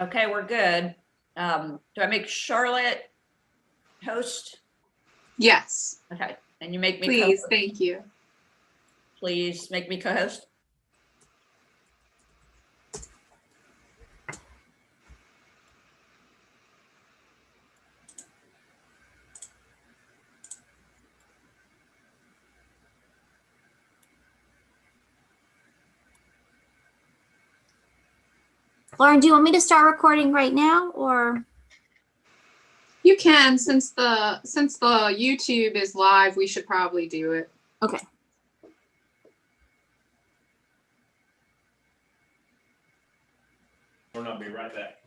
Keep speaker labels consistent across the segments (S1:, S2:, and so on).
S1: Okay, we're good. Do I make Charlotte host?
S2: Yes.
S1: Okay, and you make me
S2: Please,
S1: co-host.
S2: thank you.
S1: Please make me co-host.
S3: Lauren, do you want me to start recording right now, or?
S2: You can, since the YouTube is live, we should probably do it.
S3: Okay.
S4: Or not, be right back.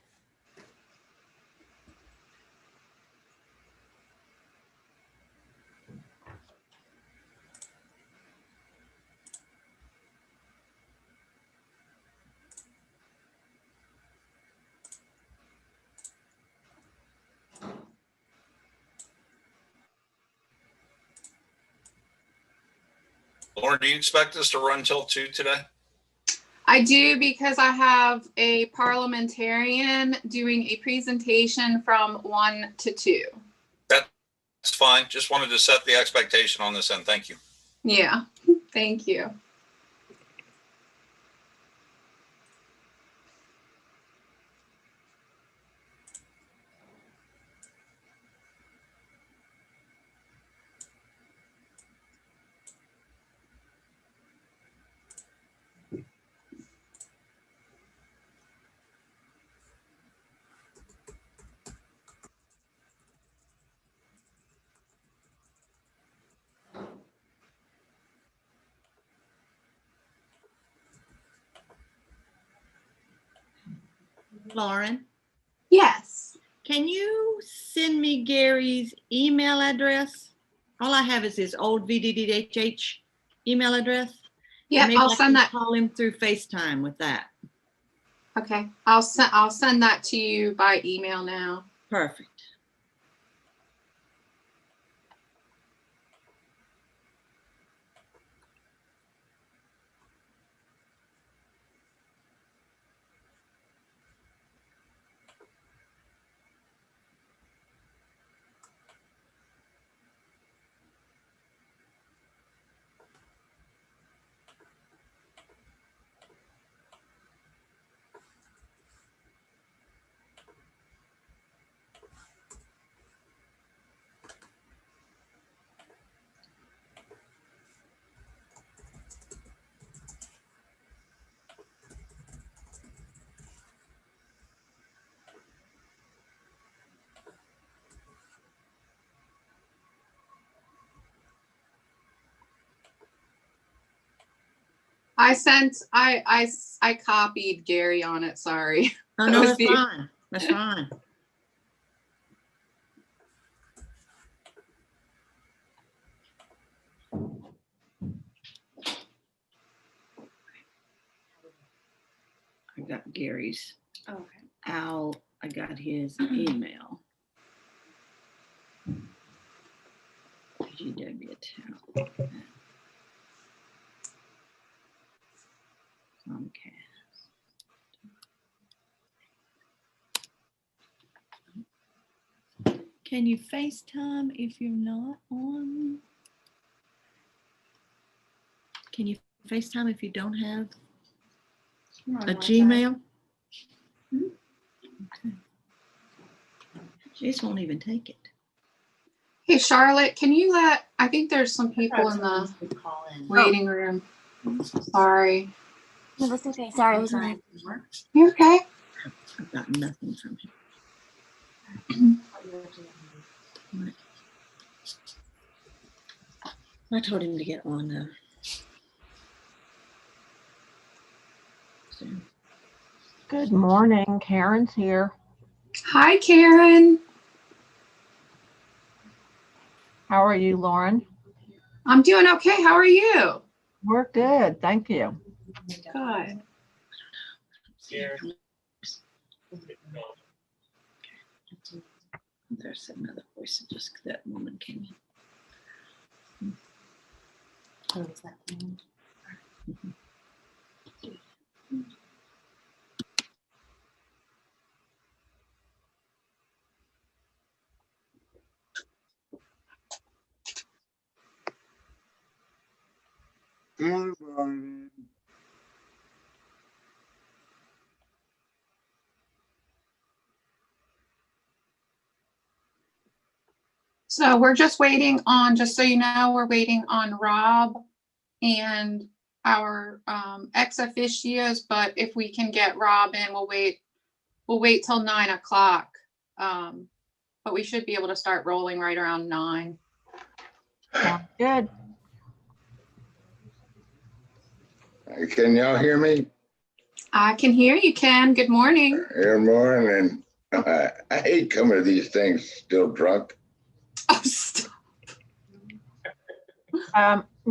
S5: Lauren, do you expect us to run till 2 today?
S2: I do, because I have a parliamentarian doing a presentation from 1 to 2.
S5: That's fine. Just wanted to set the expectation on this end. Thank you.
S2: Yeah, thank you.
S6: Lauren,
S2: Yes.
S6: can you send me Gary's email address? All I have is his old VDDHH email address.
S2: Yeah,
S6: Maybe
S2: I'll
S6: I
S2: send
S6: can
S2: that.
S6: call him through FaceTime with that.
S2: Okay, I'll send that to you by email now.
S6: Perfect.
S2: I copied Gary on it. Sorry.
S6: Oh,
S2: That
S6: no,
S2: was
S6: that's
S2: the-
S6: fine. That's fine. I got Gary's.
S2: Okay.
S6: I got his email. GW Town. Comcast. Can you FaceTime if you're not on? Can you FaceTime if you don't have a Gmail? Okay. Jace won't even take it.
S2: Hey, Charlotte, can you I think there's some people in the waiting room. Sorry.
S3: No, that's okay. Sorry, I was on.
S2: You okay?
S6: I've got nothing from him. I told him to get on soon.
S7: Good morning, Karen's here.
S2: Hi, Karen.
S7: How are you, Lauren?
S2: I'm doing okay. How are you?
S7: We're good, thank you.
S2: Good.
S6: There's another voice that just that woman came in.
S8: Oh, is that thing?
S4: Good morning.
S2: So we're just waiting on, just so you know, we're waiting on Rob and our ex officios, but if we can get Rob in, we'll wait till 9 o'clock. But we should be able to start rolling right around 9.
S7: Sounds good.
S4: Can y'all hear me?
S2: I can hear you, Ken. Good morning.
S4: Good morning. I hate coming to these things still drunk.
S2: Oh, stop.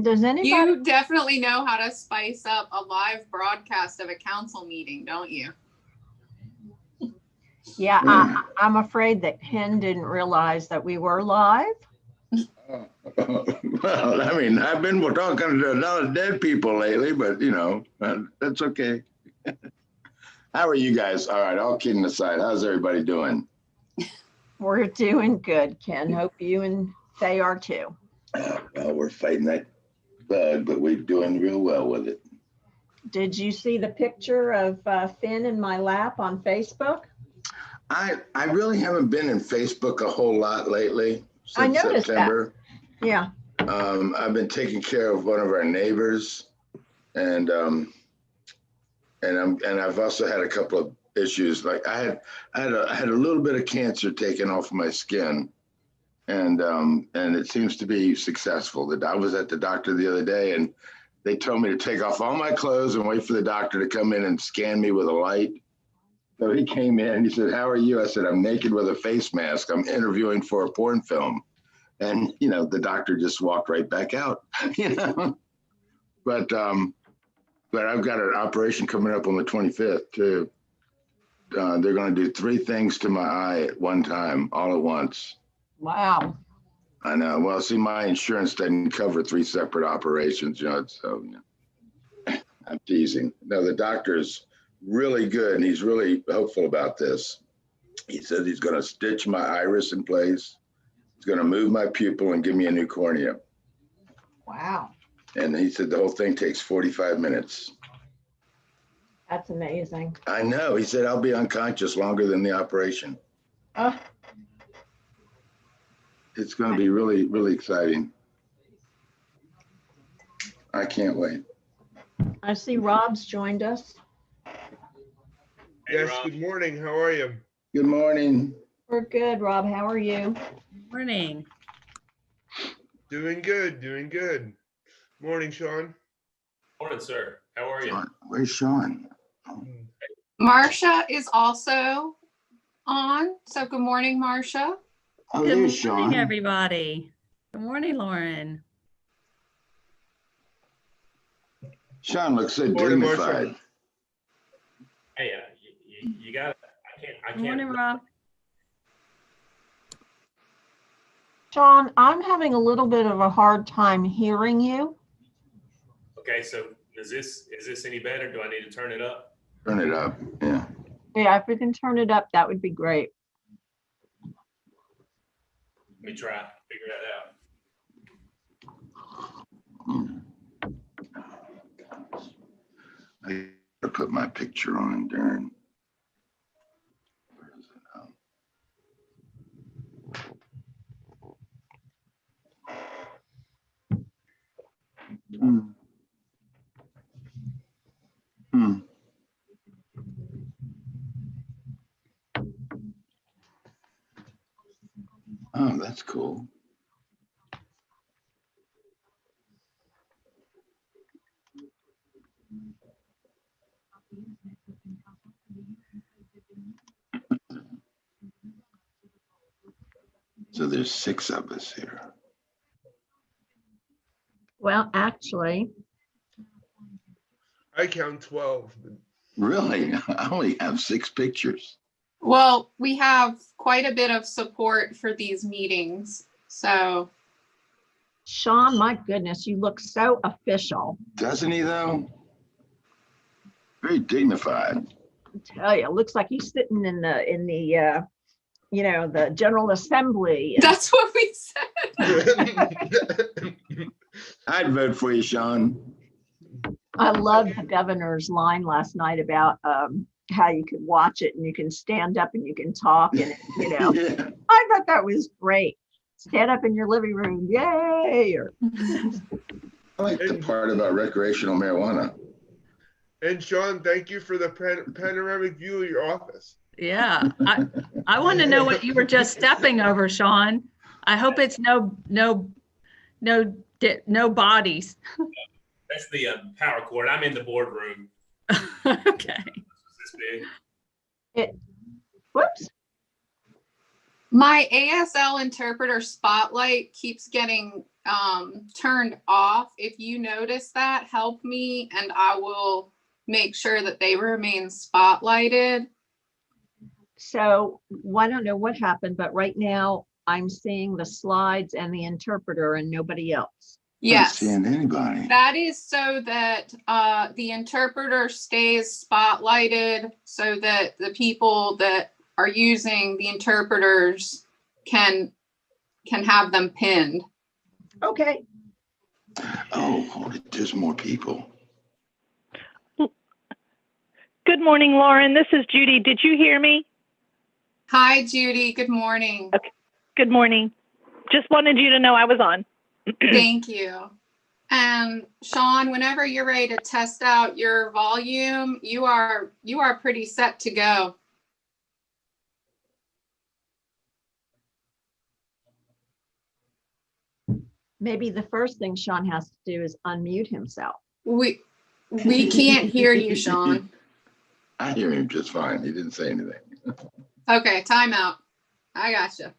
S7: Does anybody,
S2: You definitely know how to spice up a live broadcast of a council meeting, don't you?
S7: yeah, I'm afraid that Ken didn't realize that we were live.
S4: Well, I mean, I've been talking to a lot of dead people lately, but you know, that's okay. How are you guys? All right, all kidding aside, how's everybody doing?
S7: We're doing good, Ken. Hope you and Faye are too.
S4: Well, we're fighting that bug, but we're doing real well with it.
S7: Did you see the picture of Finn in my lap on Facebook?
S4: I really haven't been in Facebook a whole lot lately
S7: I
S4: since
S7: noticed that.
S4: September.
S7: Yeah.
S4: I've been taking care of one of our neighbors, and I've also had a couple of issues. Like I had a little bit of cancer taken off my skin, and it seems to be successful. I was at the doctor the other day, and they told me to take off all my clothes and wait for the doctor to come in and scan me with a light. So he came in and he said, "How are you?" I said, "I'm naked with a face mask. I'm interviewing for a porn film." And, you know, the doctor just walked right back out, you know. But I've got an operation coming up on the 25th too. They're going to do 3 things to my eye at one time, all at once.
S7: Wow.
S4: I know. Well, see, my insurance doesn't cover 3 separate operations, you know, so you know. I'm teasing. No, the doctor's really good, and he's really hopeful about this. He says he's going to stitch my iris in place. He's going to move my pupil and give me a new cornea.
S7: Wow.
S4: And he said the whole thing takes 45 minutes.
S7: That's amazing.
S4: I know. He said I'll be unconscious longer than the operation.
S7: Oh,
S4: It's going to be really, really exciting. I can't wait.
S7: I see Rob's joined us.
S9: Yes, good morning. How are you?
S4: Good morning.
S7: We're good, Rob. How are you?
S1: Morning.
S9: Doing good, doing good. Morning, Sean.
S10: Morning, sir. How are you?
S4: Sean, where's Sean?
S2: Marcia is also on. So good morning, Marcia.
S4: Oh,
S11: Good
S4: there's
S11: morning,
S4: Sean.
S11: everybody. Good morning, Lauren.
S4: Sean looks so
S9: Morning,
S4: dignified.
S9: Marcia.
S10: Hey, you got it. I
S11: Good morning,
S10: can't.
S11: Rob.
S7: Sean, I'm having a little bit of a hard time hearing you.
S10: Okay, so is this any better? Do I need to turn it up?
S4: Turn it up. Yeah.
S7: Yeah, if we can turn it up, that would be great.
S10: Let me try, figure that out.
S4: I gotta put my picture on, Darren. Where is it now? Oh, that's cool. So there's 6 of us here.
S7: Well, actually,
S9: I count 12.
S4: Really? I only have 6 pictures.
S2: Well, we have quite a bit of support for these meetings. So
S7: Sean, my goodness, you look so official.
S4: Doesn't he though? Very dignified.
S7: I tell you, looks like he's sitting in the the General Assembly.
S2: that's what we said.
S4: I'd vote for you, Sean.
S7: I love the governor's line last night about how you could watch it and you can stand up and you can talk and, you know,
S4: Yeah.
S7: I thought that was great. Stand up in your living room, yay! Or,
S4: I like the part about recreational marijuana.
S9: And Sean, thank you for the panoramic view of your office.
S11: Yeah, I want to know what you were just stepping over, Sean. I hope it's no bodies.
S10: That's the power cord. I'm in the boardroom.
S11: Okay.
S10: This big.
S7: whoops.
S2: My ASL interpreter spotlight keeps getting turned off. If you notice that, help me and I will make sure that they remain spotlighted.
S7: So I don't know what happened, but right now I'm seeing the slides and the interpreter and nobody else.
S2: Yes,
S4: Not seeing anybody.
S2: that is so that the interpreter stays spotlighted so that the people that are using the interpreters can have them pinned.
S7: Okay.
S4: Oh, hold it. There's more people.
S12: Good morning, Lauren. This is Judy. Did you hear me?
S2: Hi, Judy. Good morning.
S12: Okay. Good morning. Just wanted you to know I was on.
S2: Thank you. And Sean, whenever you're ready to test out your volume, you are pretty set to go.
S7: Maybe the first thing Sean has to do is unmute himself.
S2: We can't hear you, Sean.
S4: I hear him just fine. He didn't say anything.
S2: Okay, timeout. I gotcha.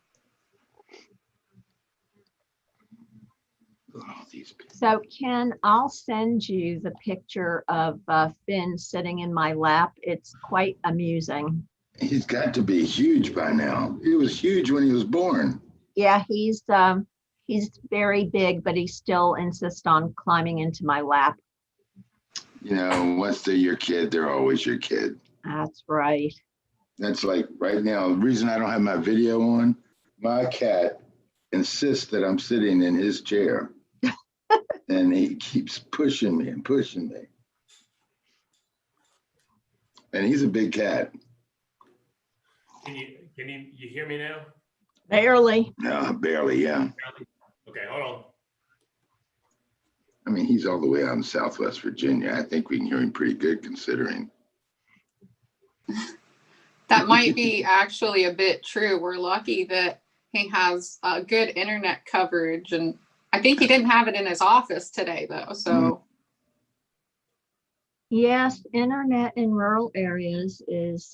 S4: Oh, these people.
S7: So Ken, I'll send you the picture of Finn sitting in my lap. It's quite amusing.
S4: He's got to be huge by now. He was huge when he was born.
S7: Yeah, he's very big, but he still insists on climbing into my lap.
S4: You know, once they're your kid, they're always your kid.
S7: That's right.
S4: That's like right now, the reason I don't have my video on, my cat insists that I'm sitting in his chair. And he keeps pushing me and pushing me. And he's a big cat.
S10: Can you hear me now?
S7: Barely.
S4: No, barely, yeah.
S10: Okay, hold on.
S4: I mean, he's all the way out in Southwest Virginia. I think we can hear him pretty good considering.
S2: That might be actually a bit true. We're lucky that he has good internet coverage, and I think he didn't have it in his office today though, so.
S7: Yes, internet in rural areas is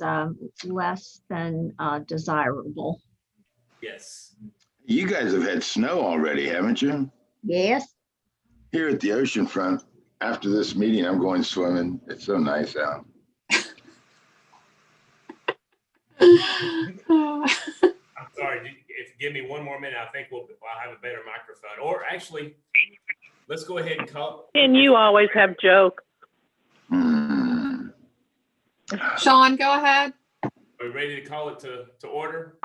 S7: less than desirable.
S10: Yes.
S4: You guys have had snow already, haven't you?
S7: Yes.
S4: Here at the ocean front, after this meeting, I'm going swimming. It's so nice out.
S10: I'm sorry. If give me one more minute, I think I'll have a better microphone. Or actually, let's go ahead and call.
S12: And you always have jokes.
S2: Sean, go ahead.
S10: Are we ready to call it to order?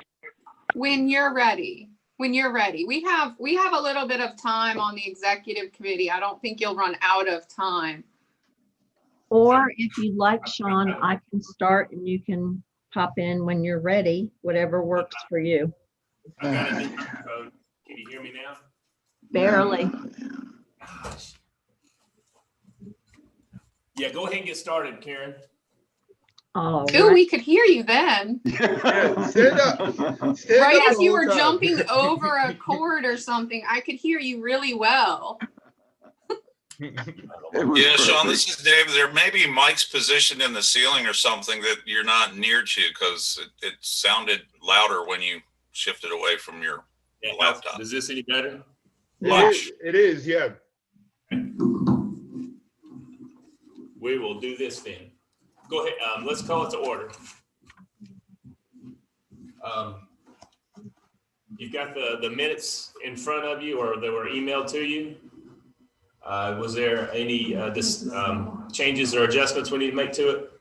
S2: When you're ready. When you're ready. We have a little bit of time on the executive committee. I don't think you'll run out of time.
S7: Or if you'd like, Sean, I can start and you can pop in when you're ready, whatever works for you.
S10: I've got a new microphone. Can you hear me now?
S7: Barely.
S10: Yeah, go ahead and get started, Karen.
S7: All
S2: Ooh,
S7: right.
S2: we could hear you then.
S9: Yeah, stand up. Stand
S2: Right
S9: up
S2: as
S9: the
S2: you
S9: whole
S2: were
S9: time.
S2: jumping over a cord or something, I could hear you really well.
S5: Yeah, Sean, this is Dave. There may be mics positioned in the ceiling or something that you're not near to because it sounded louder when you shifted away from your laptop.
S10: Is this any better?
S5: Much.
S9: It is, yeah.
S10: We will do this then. Go ahead. Let's call it to order. You've got the minutes in front of you, or they were emailed to you. Was there any changes or adjustments we need to make to it?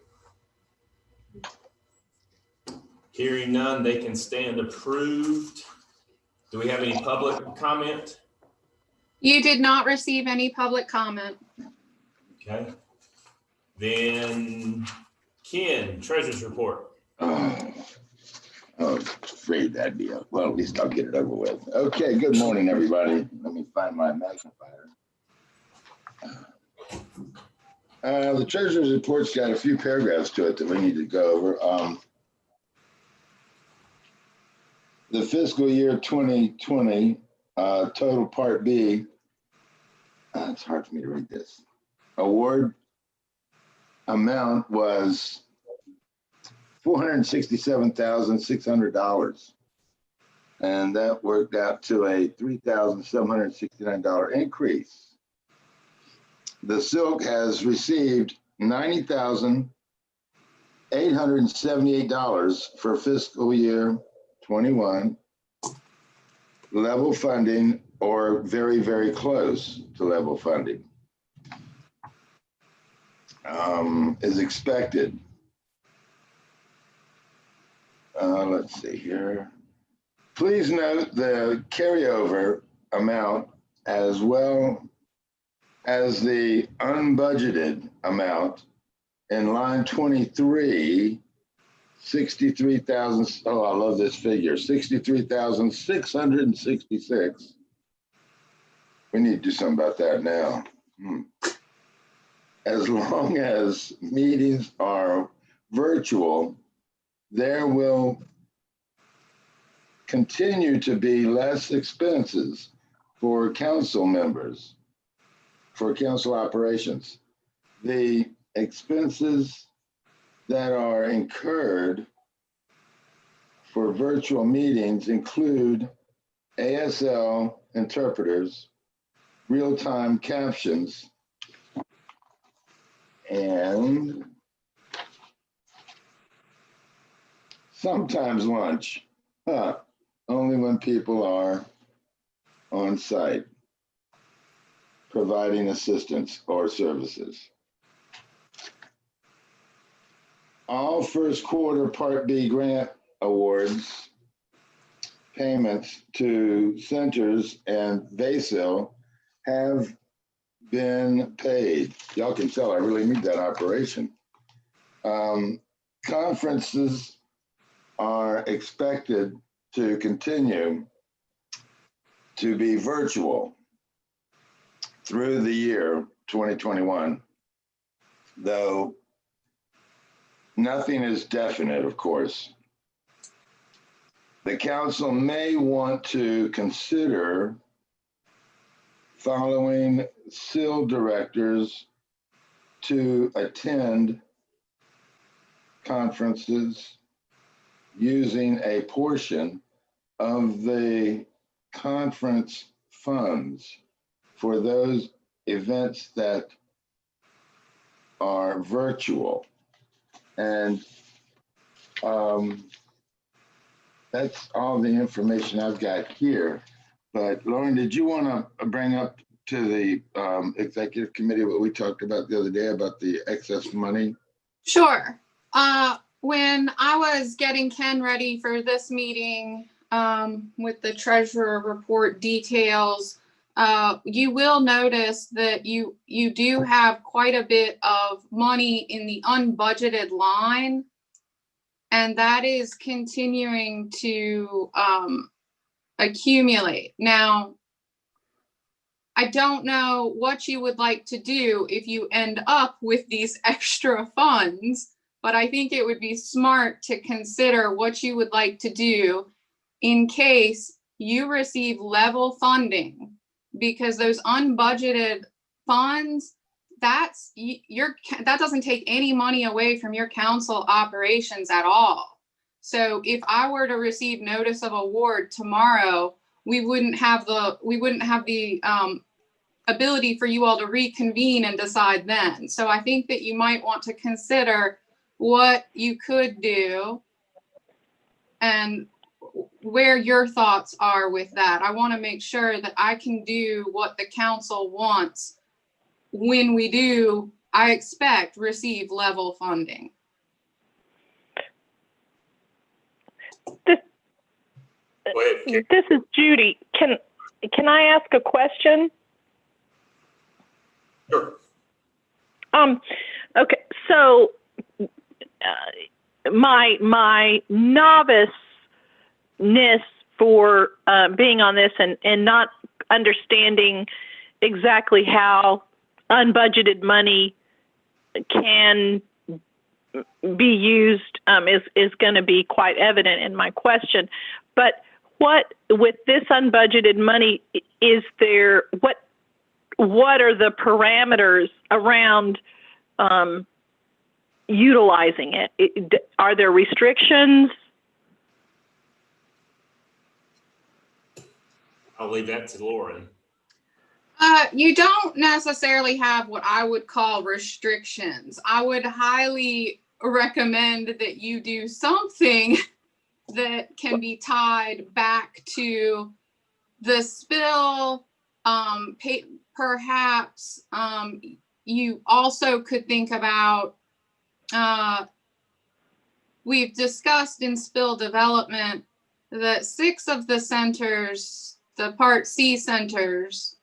S10: Hearing none, they can stand approved. Do we have any public comment?
S2: You did not receive any public comment.
S10: Okay. Then Ken, treasurer's report.
S4: Oh, I was afraid that'd be up. Well, at least I'll get it over with. Okay, good morning, everybody. Let me find my magnifier. The treasurer's report's got a few paragraphs to it that we need to go over. The fiscal year 2020 total Part B, it's hard for me to read this, award amount was $467,600. And that worked out to a $3,769 increase. The Silk has received $90,878 for fiscal year 21, level funding or very, very close to level funding is expected. Let's see here. Please note the carryover amount as well as the unbudgeted amount in line 23, 63,000. Oh, I love this figure, 63,666. We need to do something about that now. As long as meetings are virtual, there will continue to be less expenses for council members, for council operations. The expenses that are incurred for virtual meetings include ASL interpreters, real-time captions, and sometimes lunch. Only when people are on site providing assistance or services. All first quarter Part B grant awards, payments to centers and VASIL have been paid. Y'all can tell I really need that operation. Conferences are expected to continue to be virtual through the year 2021, though nothing is definite, of course. The council may want to consider following SIL directors to attend conferences using a portion of the conference funds for those events that are virtual. And that's all the information I've got here. But Lauren, did you want to bring up to the executive committee what we talked about the other day about the excess money?
S2: Sure. When I was getting Ken ready for this meeting with the treasurer report details, you will notice that you do have quite a bit of money in the unbudgeted line, and that is continuing to accumulate. Now, I don't know what you would like to do if you end up with these extra funds, but I think it would be smart to consider what you would like to do in case you receive level funding, because those unbudgeted funds, that doesn't take any money away from your council operations at all. So if I were to receive notice of award tomorrow, we wouldn't have the ability for you all to reconvene and decide then. So I think that you might want to consider what you could do and where your thoughts are with that. I want to make sure that I can do what the council wants when we do, I expect, receive level funding.
S12: This is Judy. Can I ask a question?
S10: Sure.
S12: Okay, So my noviceness for being on this and not understanding exactly how unbudgeted money can be used is going to be quite evident in my question. But what, with this unbudgeted money, is there, what are the parameters around utilizing it? Are there restrictions?
S10: I'll leave that to Lauren.
S2: You don't necessarily have what I would call restrictions. I would highly recommend that you do something that can be tied back to the spill. Perhaps you also could think about, we've discussed in spill development that 6 of the centers, the Part C centers,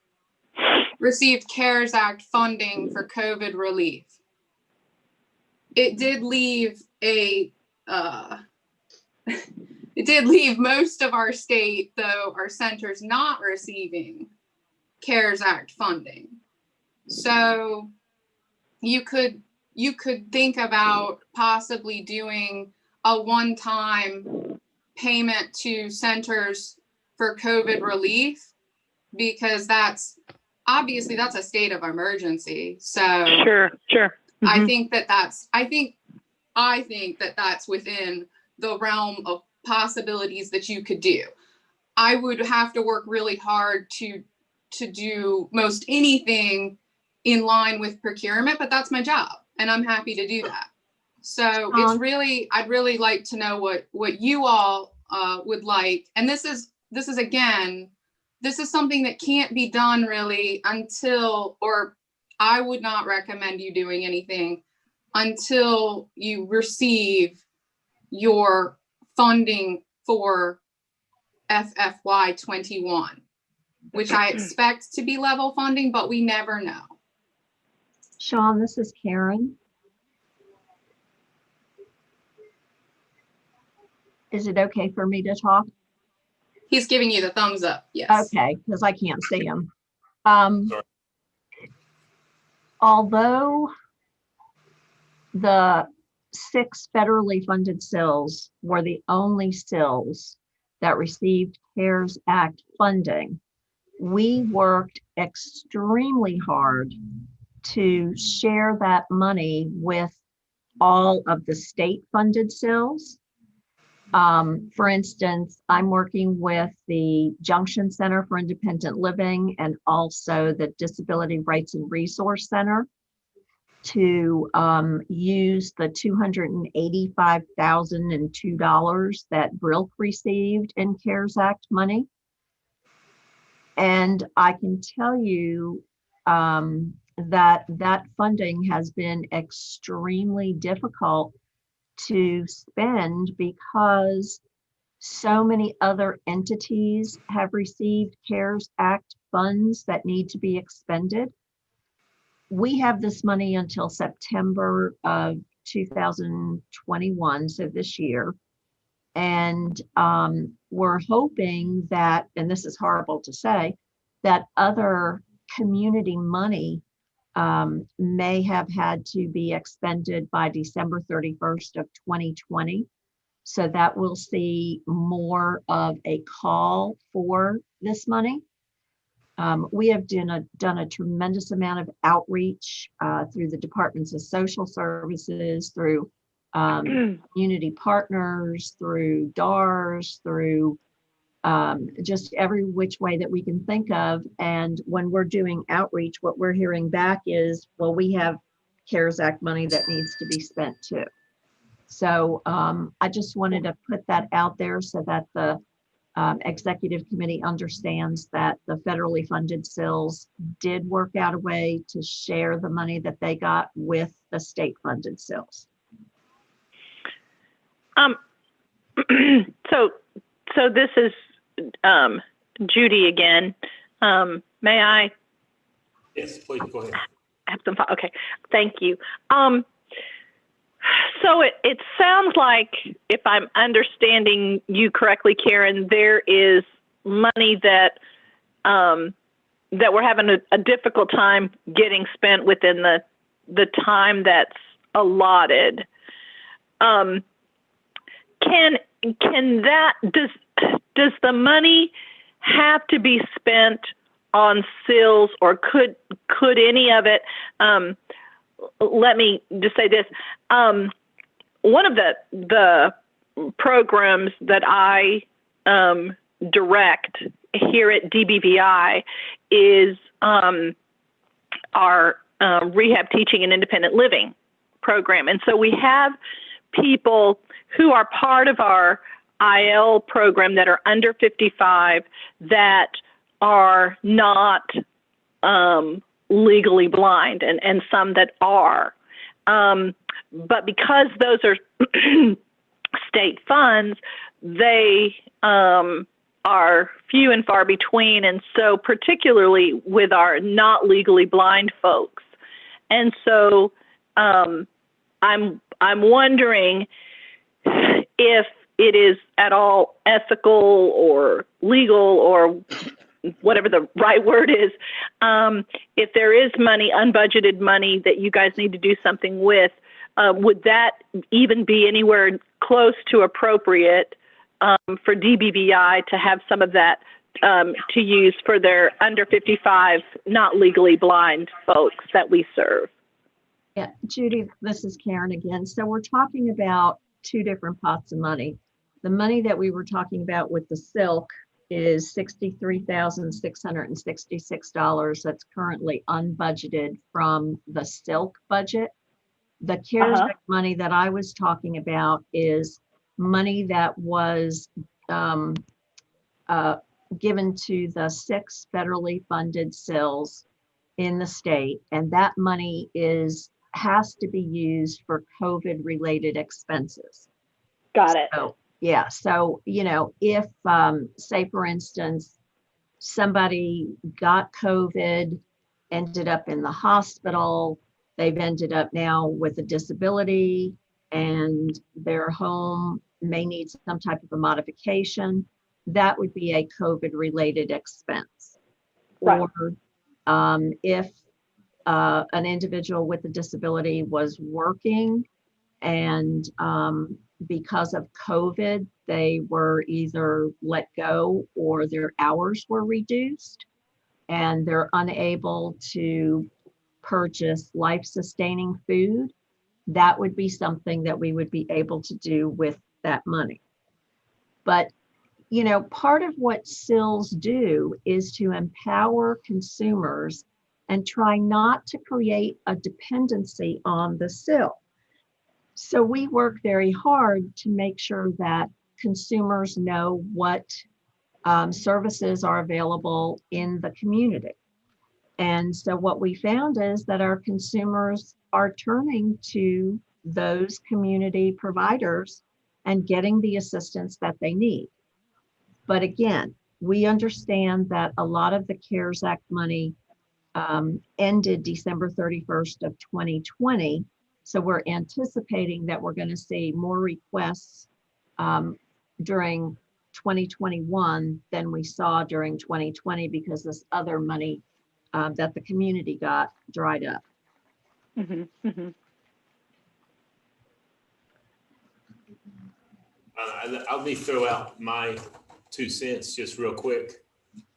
S2: received CARES Act funding for COVID relief. It did leave it did leave most of our state, though, our centers not receiving CARES Act funding. So you could think about possibly doing a one-time payment to centers for COVID relief, because that's obviously that's a state of emergency. So
S12: Sure. Mm-hmm.
S2: I think that that's within the realm of possibilities that you could do. I would have to work really hard to do most anything in line with procurement, but that's my job and I'm happy to do that. So it's really, I'd really like to know what you all would like. And this is again, this is something that can't be done really until, or I would not recommend you doing anything until you receive your funding for FFY 21, which I expect to be level funding, but we never know.
S7: Sean, this is Karen. Is it okay for me to talk?
S2: He's giving you the thumbs up, yes.
S7: Okay, because I can't see him. Although the 6 federally funded SILs were the only SILs that received CARES Act funding, we worked extremely hard to share that money with all of the state funded SILs. For instance, I'm working with the Junction Center for Independent Living and also the Disability Rights and Resource Center to use the $285,002 that BRILC received in CARES Act money. And I can tell you that funding has been extremely difficult to spend because so many other entities have received CARES Act funds that need to be expended. We have this money until September of 2021, so this year. And we're hoping that, and this is horrible to say, that other community money may have had to be expended by December 31st of 2020. So that we'll see more of a call for this money. We have done a tremendous amount of outreach through the departments of social services, through community partners, through DARS, through just every which way that we can think of. And when we're doing outreach, what we're hearing back is, well, we have CARES Act money that needs to be spent too. So I just wanted to put that out there so that the executive committee understands that the federally funded SILs did work out a way to share the money that they got with the state funded SILs.
S12: So this is Judy again. May I?
S10: Yes, please go ahead.
S12: Have some. Okay, thank you. So it sounds like, if I'm understanding you correctly, Karen, there is money that that we're having a difficult time getting spent within the time that's allotted. Can that, does the money have to be spent on sills, or could any of it? Let me just say this. One of the programs that I direct here at DBVI is our rehab teaching and independent living program. And so we have people who are part of our IL program that are under 55 that are not legally blind, and some that are. But because those are state funds, they are few and far between. And so particularly with our not legally blind folks. And so I'm wondering if it is at all ethical or legal, or whatever the right word is, if there is money, unbudgeted money that you guys need to do something with, would that even be anywhere close to appropriate for DBVI to have some of that to use for their under 55, not legally blind folks that we serve?
S7: Yeah, Judy, this is Karen again. So we're talking about two different pots of money. The money that we were talking about with the silk is $63,666 that's currently unbudgeted from the silk budget. The CARES Act money that I was talking about is money that was given to the 6 federally funded sills in the state, and that money has to be used for COVID-related expenses.
S12: Got it.
S7: So, yeah, so, you know, if, say, for instance, somebody got COVID, ended up in the hospital, they've ended up now with a disability, and their home may need some type of a modification, that would be a COVID-related expense.
S12: Right.
S7: Or if an individual with a disability was working and because of COVID, they were either let go or their hours were reduced, and they're unable to purchase life-sustaining food, that would be something that we would be able to do with that money. But, you know, part of what sills do is to empower consumers and try not to create a dependency on the sill. So we work very hard to make sure that consumers know what services are available in the community. And so what we found is that our consumers are turning to those community providers and getting the assistance that they need. But again, we understand that a lot of the CARES Act money ended December 31st of 2020. So we're anticipating that we're going to see more requests during 2021 than we saw during 2020, because this other money that the community got dried up.
S12: Mm-hmm, mm-hmm.
S10: I'll me throw out my 2 cents just real quick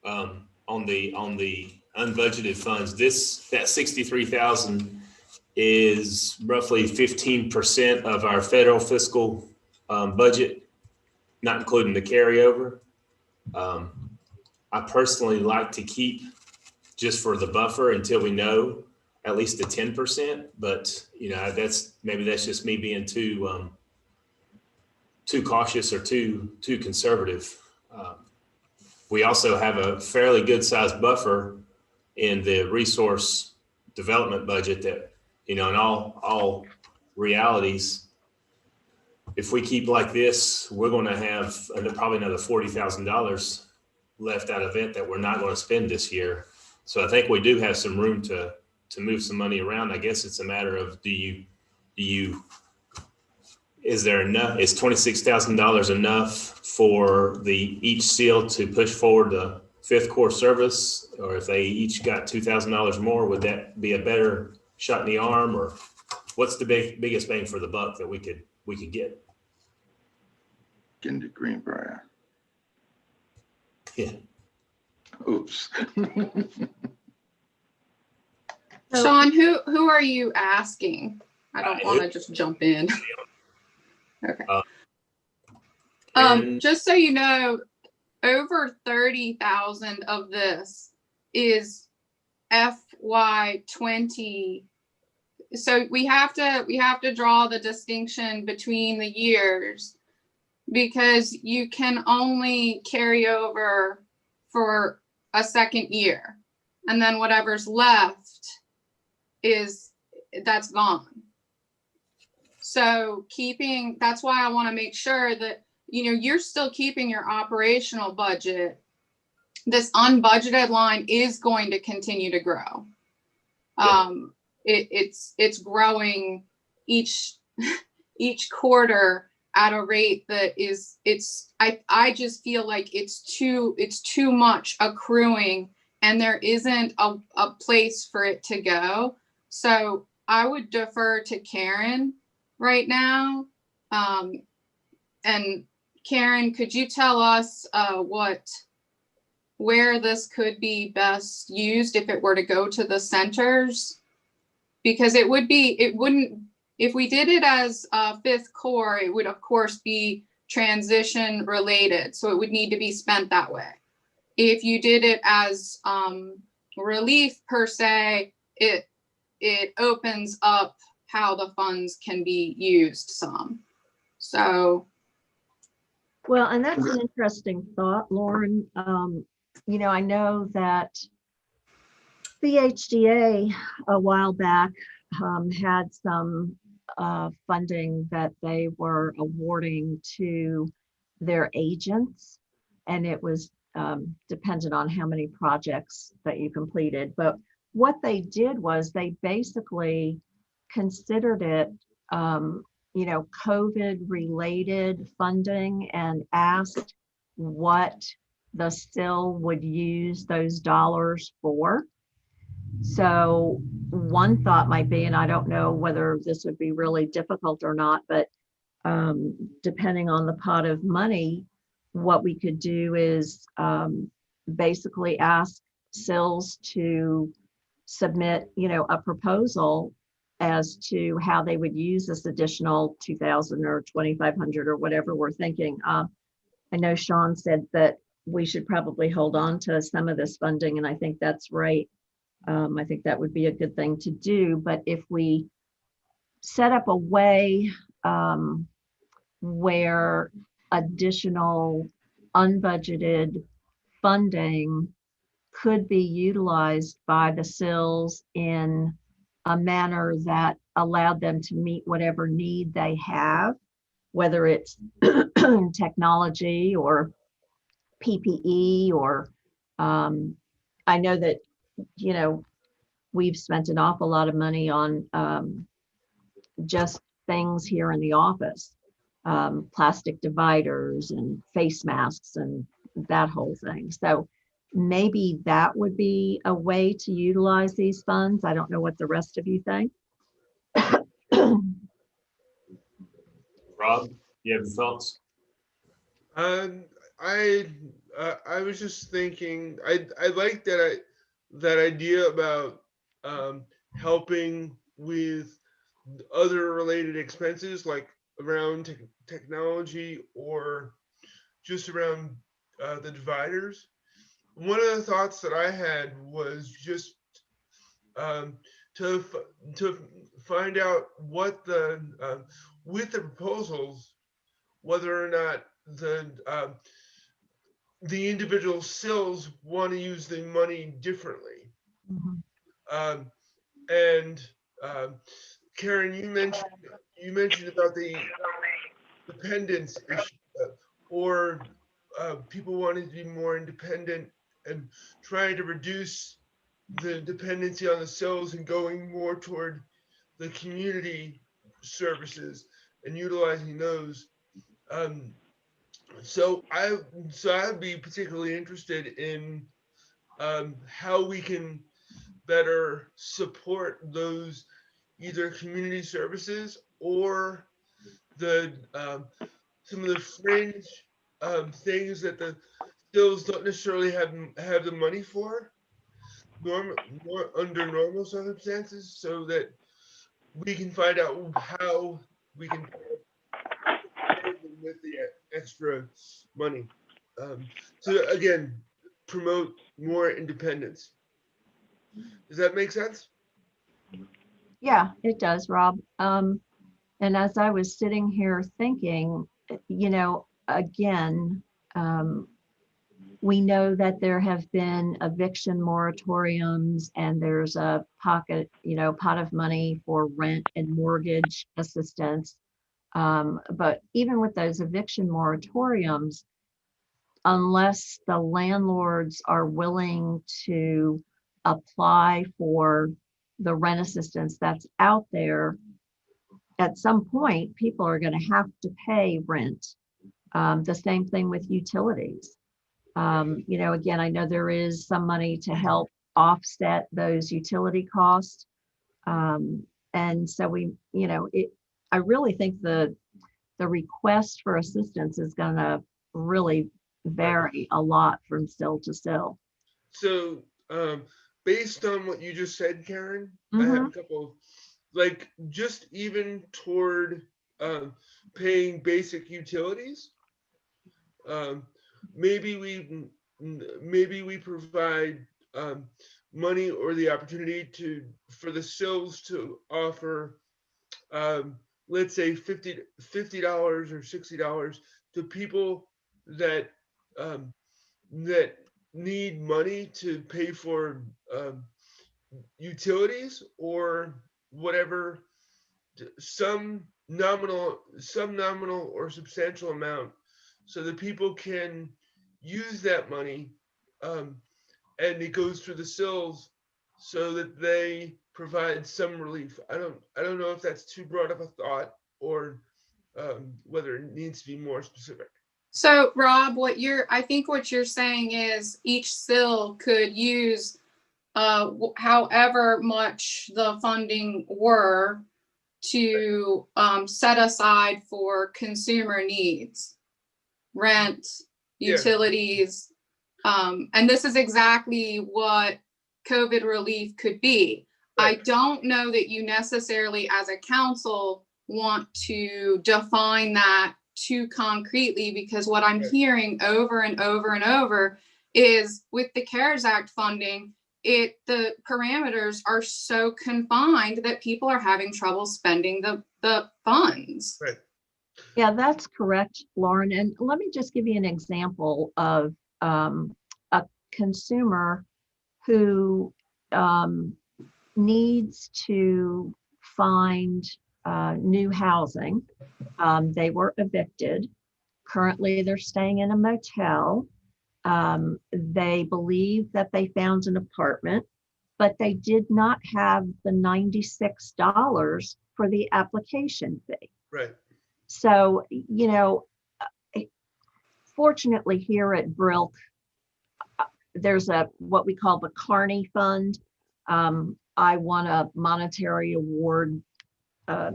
S10: on the unbudgeted funds. That 63,000 is roughly 15% of our federal fiscal budget, not including the carryover. I personally like to keep just for the buffer until we know at least the 10%, but you know, maybe that's just me being too cautious or too conservative. We also have a fairly good sized buffer in the resource development budget that, you know, in all realities, if we keep like this, we're going to have probably another $40,000 left out of it that we're not going to spend this year. So I think we do have some room to move some money around. I guess it's a matter of do you is there enough, is $26,000 enough for each seal to push forward the 5th Corps service? Or if they each got $2,000 more, would that be a better shot in the arm? Or what's the biggest bang for the buck that we could get?
S4: Into Greenbrier.
S10: Yeah.
S4: Oops.
S2: Sean, who are you asking? I don't want to just jump in. Okay. Just so you know, over 30,000 of this is FY20. So we have to draw the distinction between the years, because you can only carry over for a second year, and then whatever's left that's gone. So that's why I want to make sure that, you're still keeping your operational budget. This unbudgeted line is going to continue to grow.
S10: Yeah.
S2: It's growing each quarter at a rate that I just feel like it's too much accruing, and there isn't a place for it to go. So I would defer to Karen right now. And Karen, could you tell us where this could be best used if it were to go to the centers? Because if we did it as 5th Corps, it would of course be transition related. So it would need to be spent that way. If you did it as relief per se, it opens up how the funds can be used some. So.
S7: Well, and that's an interesting thought, Lauren. I know that the HDA a while back had some funding that they were awarding to their agents, and it was dependent on how many projects that you completed. But what they did was they basically considered it COVID related funding, and asked what the SIL would use those dollars for. So one thought might be, and I don't know whether this would be really difficult or not, but depending on the pot of money, what we could do is basically ask SILs to submit, a proposal as to how they would use this additional 2,000 or 2,500 or whatever we're thinking. I know Sean said that we should probably hold on to some of this funding, and I think that's right. I think that would be a good thing to do. But if we set up a way where additional unbudgeted funding could be utilized by the SILs in a manner that allowed them to meet whatever need they have, whether it's technology or PPE, or I know that, we've spent an awful lot of money on just things here in the office, plastic dividers and face masks and that whole thing. So maybe that would be a way to utilize these funds. I don't know what the rest of you think.
S10: Rob, you have thoughts?
S9: I was just thinking, I like that idea about helping with other related expenses, like around technology or just around the dividers. One of the thoughts that I had was just to find out what with the proposals, whether or not the individual SILs want to use the money differently. Mm-hmm. Karen, you mentioned about the dependence issue, or people wanting to be more independent and trying to reduce the dependency on the SILs and going more toward the community services. and utilizing those. So I'd be particularly interested in how we can better support those either community services or the some of the fringe things that the stills don't necessarily have the money for under normal circumstances, so that we can find out how we can support them with the extra money. To again promote more independence. Does that make sense?
S7: Yeah, it does, Rob. And as I was sitting here thinking, again, we know that there have been eviction moratoriums and there's a pot of money for rent and mortgage assistance. But even with those eviction moratoriums, unless the landlords are willing to apply for the rent assistance that's out there, at some point, people are going to have to pay rent. The same thing with utilities. Again, I know there is some money to help offset those utility costs. And so I really think the request for assistance is going to really vary a lot from still to still.
S9: So based on what you just said, Karen, I have a couple, like just even toward paying basic utilities. Maybe we provide money or the opportunity for the sills to offer, let's say $50 or $60 to people that that need money to pay for utilities or whatever, some nominal or substantial amount, so that people can use that money, and it goes through the sills so that they provide some relief. I don't know if that's too broad of a thought or whether it needs to be more specific.
S2: So Rob, I think what you're saying is each sill could use however much the funding were to set aside for consumer needs, rent, utilities. And this is exactly what COVID relief could be. Right. I don't know that you necessarily as a council want to define that too concretely, because what I'm hearing over and over and over is with the CARES Act funding, the parameters are so confined that people are having trouble spending the funds.
S9: Right.
S7: Yeah, that's correct, Lauren. And let me just give you an example of a consumer who needs to find new housing. They were evicted. Currently, they're staying in a motel. They believe that they found an apartment, but they did not have the $96 for the application fee.
S9: Right.
S7: So, fortunately here at Brilk, there's what we call the Carney Fund. I won a monetary award a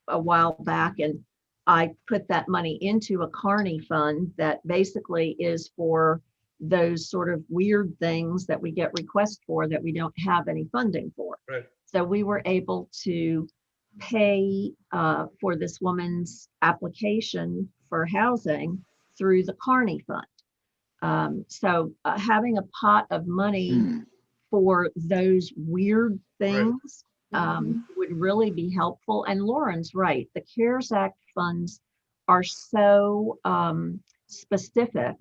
S7: while back, and I put that money into a Carney Fund that basically is for those sort of weird things that we get requests for that we don't have any funding for.
S9: Right.
S7: So we were able to pay for this woman's application for housing through the Carney Fund. So having a pot of money for those weird things would really be helpful. And Lauren's right. The CARES Act funds are so specific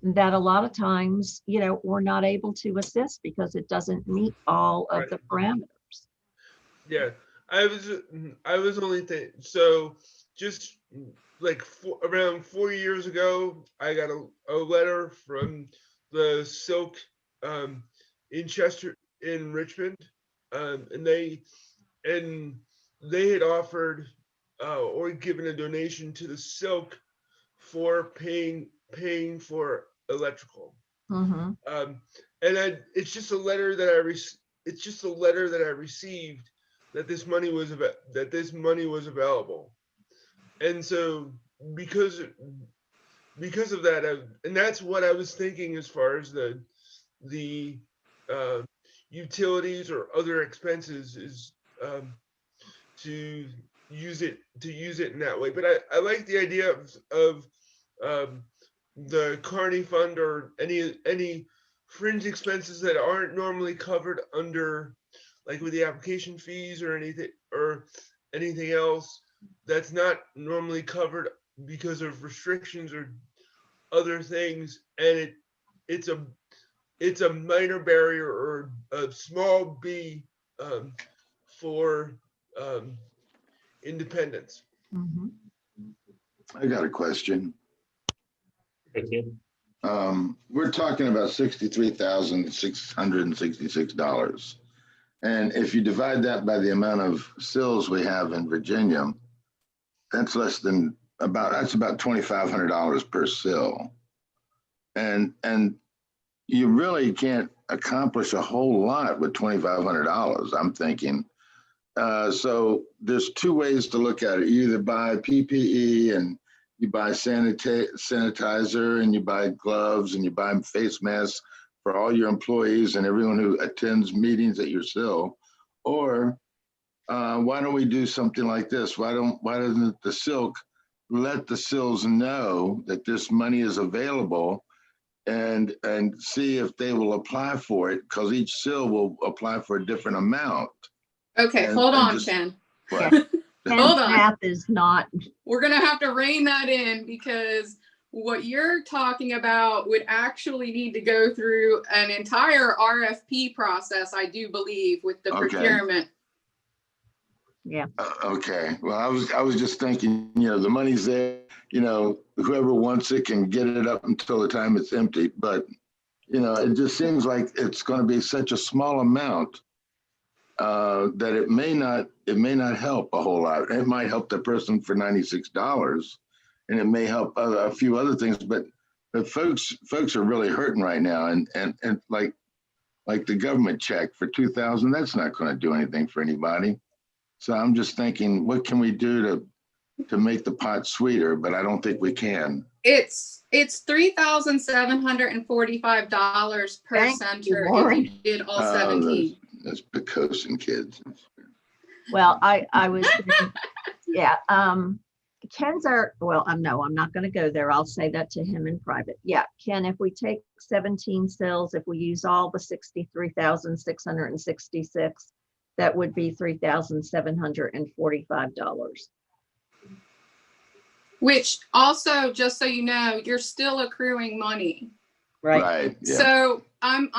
S7: that a lot of times, we're not able to assist because it doesn't meet all of the parameters.
S9: Yeah, I was only so just like around 4 years ago, I got a letter from the Silk in Chester in Richmond, and they had offered or given a donation to the Silk for paying for electrical.
S7: Mhm.
S9: And it's just a letter that I received that this money was available. And so because of that, and that's what I was thinking as far as the utilities or other expenses is to use it in that way. But I like the idea of the Carney Fund or any fringe expenses that aren't normally covered under, like with the application fees or anything else that's not normally covered because of restrictions or other things, and it's a minor barrier or a small b for independence.
S7: Mhm.
S4: I got a question.
S10: Okay.
S4: We're talking about $63,666. And if you divide that by the amount of sills we have in Virginia, that's about $2,500 per sill. And you really can't accomplish a whole lot with $2,500, I'm thinking. So there's two ways to look at it. You either buy PPE and you buy sanitizer and you buy gloves and you buy face masks for all your employees and everyone who attends meetings at your sill. Or why don't we do something like this? Why doesn't the Silk let the sills know that this money is available and see if they will apply for it? Because each sill will apply for a different amount.
S2: Okay, hold on, Ken.
S4: What?
S2: Hold on.
S7: Math is not.
S2: We're gonna have to rein that in because what you're talking about would actually need to go through an entire RFP process, I do believe, with the procurement.
S7: Yeah.
S4: Okay. Well, I was just thinking, the money's there, whoever wants it can get it up until the time it's empty. But, it just seems like it's going to be such a small amount that it may not help a whole lot. It might help the person for $96 and it may help a few other things, but folks are really hurting right now. And like the government check for $2,000, that's not going to do anything for anybody. So I'm just thinking, what can we do to make the pot sweeter? But I don't think we can.
S2: It's $3,745 per center if you did all 17.
S4: That's Picosin kids.
S7: Well, I was, yeah. Ken's no, I'm not going to go there. I'll say that to him in private. Yeah, Ken, if we take 17 sills, if we use all the 63,666, that would be $3,745.
S2: Which also, just so you know, you're still accruing money.
S7: Right.
S4: Yeah.
S2: So I'm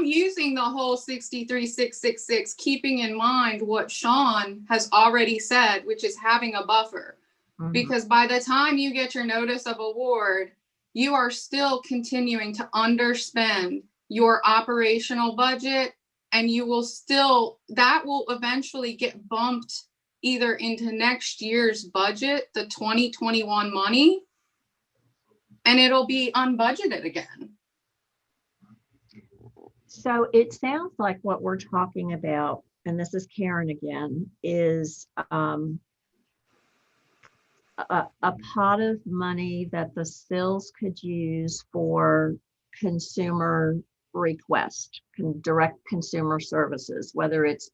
S2: using the whole 63,666, keeping in mind what Sean has already said, which is having a buffer. Mm-hmm. Because by the time you get your notice of award, you are still continuing to underspend your operational budget, and that will eventually get bumped either into next year's budget, the 2021 money, and it'll be unbudgeted again.
S7: So it sounds like what we're talking about, and this is Karen again, is a pot of money that the sills could use for consumer request, direct consumer services, whether it's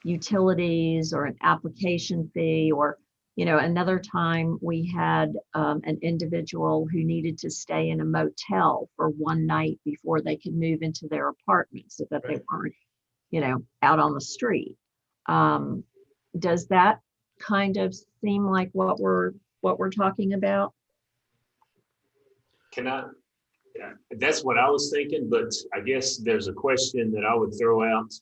S7: utilities or an application fee, or another time we had an individual who needed to stay in a motel for one night before they could move into their apartment so that they weren't out on the street. Does that kind of seem like what we're talking about?
S10: Yeah, that's what I was thinking, but I guess there's a question that I would throw out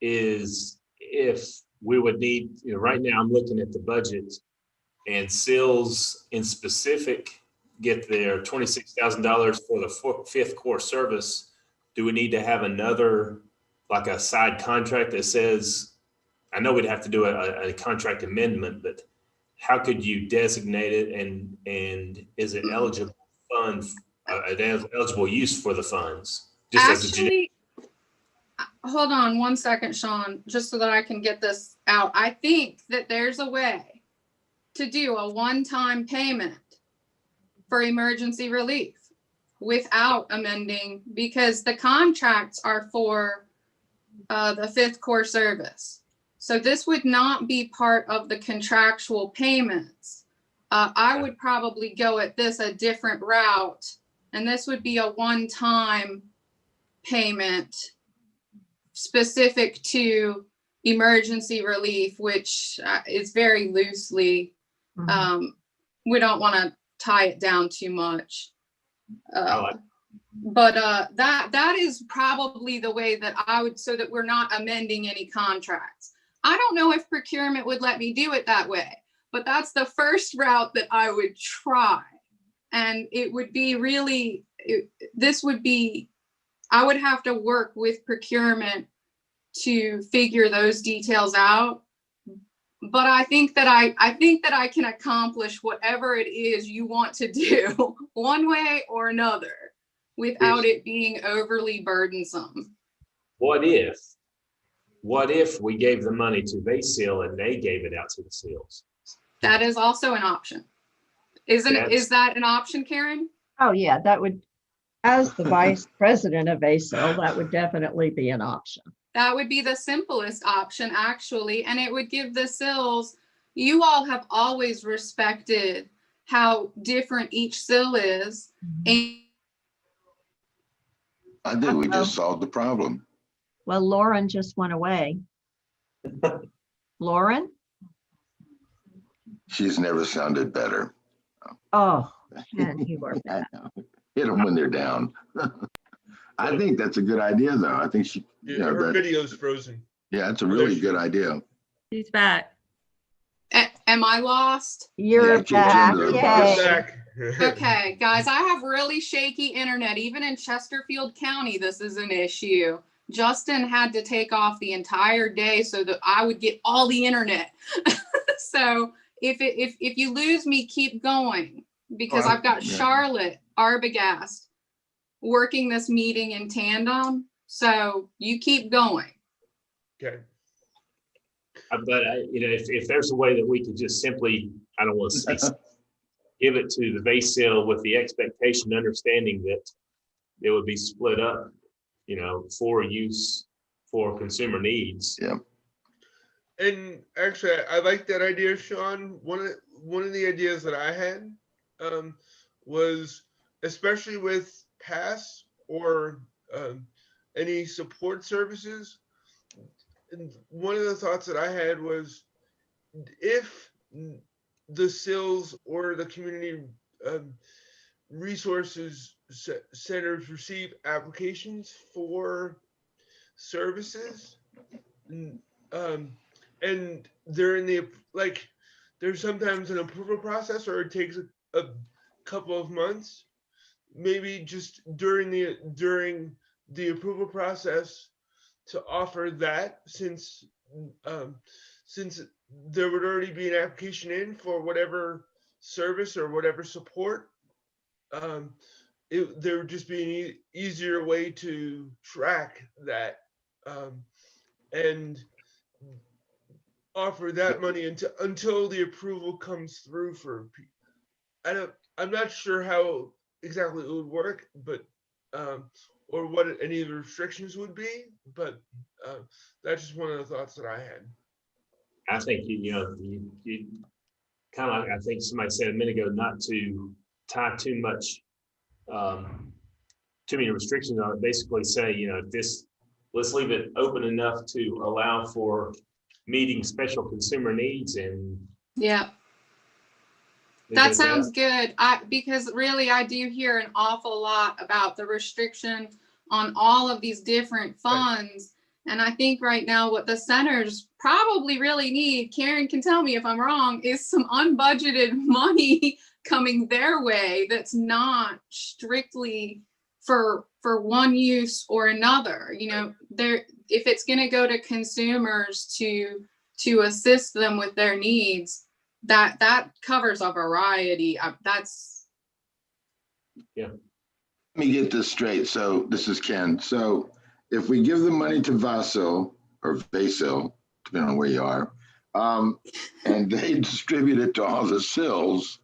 S10: is if we would need, right now I'm looking at the budget and sills in specific get their $26,000 for the fifth core service. Do we need to have another, like a side contract that says, I know we'd have to do a contract amendment, but how could you designate it, and is it eligible fund, eligible use for the funds? Just as a
S2: Actually, hold on one second, Sean, just so that I can get this out. I think that there's a way to do a one-time payment for emergency relief without amending, because the contracts are for the fifth core service. So this would not be part of the contractual payments. I would probably go at this a different route, and this would be a one-time payment specific to emergency relief, which is very loosely, we don't want to tie it down too much. But that is probably the way that I would, so that we're not amending any contracts. I don't know if procurement would let me do it that way, but that's the first route that I would try. And it would be really, I would have to work with procurement to figure those details out. But I think that I can accomplish whatever it is you want to do one way or another without it being overly burdensome.
S10: What if we gave the money to Base Seal and they gave it out to the seals?
S2: That is also an option. Is that an option, Karen?
S7: Oh, yeah, that would, as the vice president of ASIL, that would definitely be an option.
S2: That would be the simplest option, actually, and it would give the SILs, you all have always respected how different each SIL is. And
S4: I think we just solved the problem.
S7: Well, Lauren just went away. Lauren?
S4: She's never sounded better.
S7: Oh, man, you are bad.
S4: Hit them when they're down. I think that's a good idea, though. I think she.
S9: Yeah, her video's frozen.
S4: Yeah, it's a really good idea.
S11: She's back.
S2: Am I lost?
S7: You're back. Yay.
S2: Okay, guys, I have really shaky internet. Even in Chesterfield County, this is an issue. Justin had to take off the entire day so that I would get all the internet. So if you lose me, keep going, because I've got Charlotte Arbogast working this meeting in tandem. So you keep going.
S9: Okay.
S10: But if there's a way that we could just simply, I don't want to say, give it to the base sale with the expectation, understanding that it would be split up, for use for consumer needs.
S4: Yeah.
S9: And actually, I like that idea, Sean. One of the ideas that I had was, especially with PASS or any support services, and one of the thoughts that I had was, if the SILs or the community resources centers receive applications for services, and they're in the, there's sometimes an approval process, or it takes a couple of months, maybe just during the approval process to offer that, since there would already be an application in for whatever service or whatever support. There would just be an easier way to track that, and offer that money until the approval comes through for. I'm not sure how exactly it would work, but or what any of the restrictions would be, but that's just one of the thoughts that I had.
S10: I think you kind of like, I think somebody said a minute ago, not to tie too many restrictions on it. Basically say, let's leave it open enough to allow for meeting special consumer needs. And
S2: yeah, that sounds good. Because really I do hear an awful lot about the restriction on all of these different funds. And I think right now what the centers probably really need, Karen can tell me if I'm wrong, is some unbudgeted money coming their way that's not strictly for one use or another. If it's going to go to consumers to assist them with their needs, that covers a variety of, that's,
S4: Let me get this straight. So this is Ken. So if we give the money to Vasil or Vasil, depending on where you are, and they distribute it to all the sills,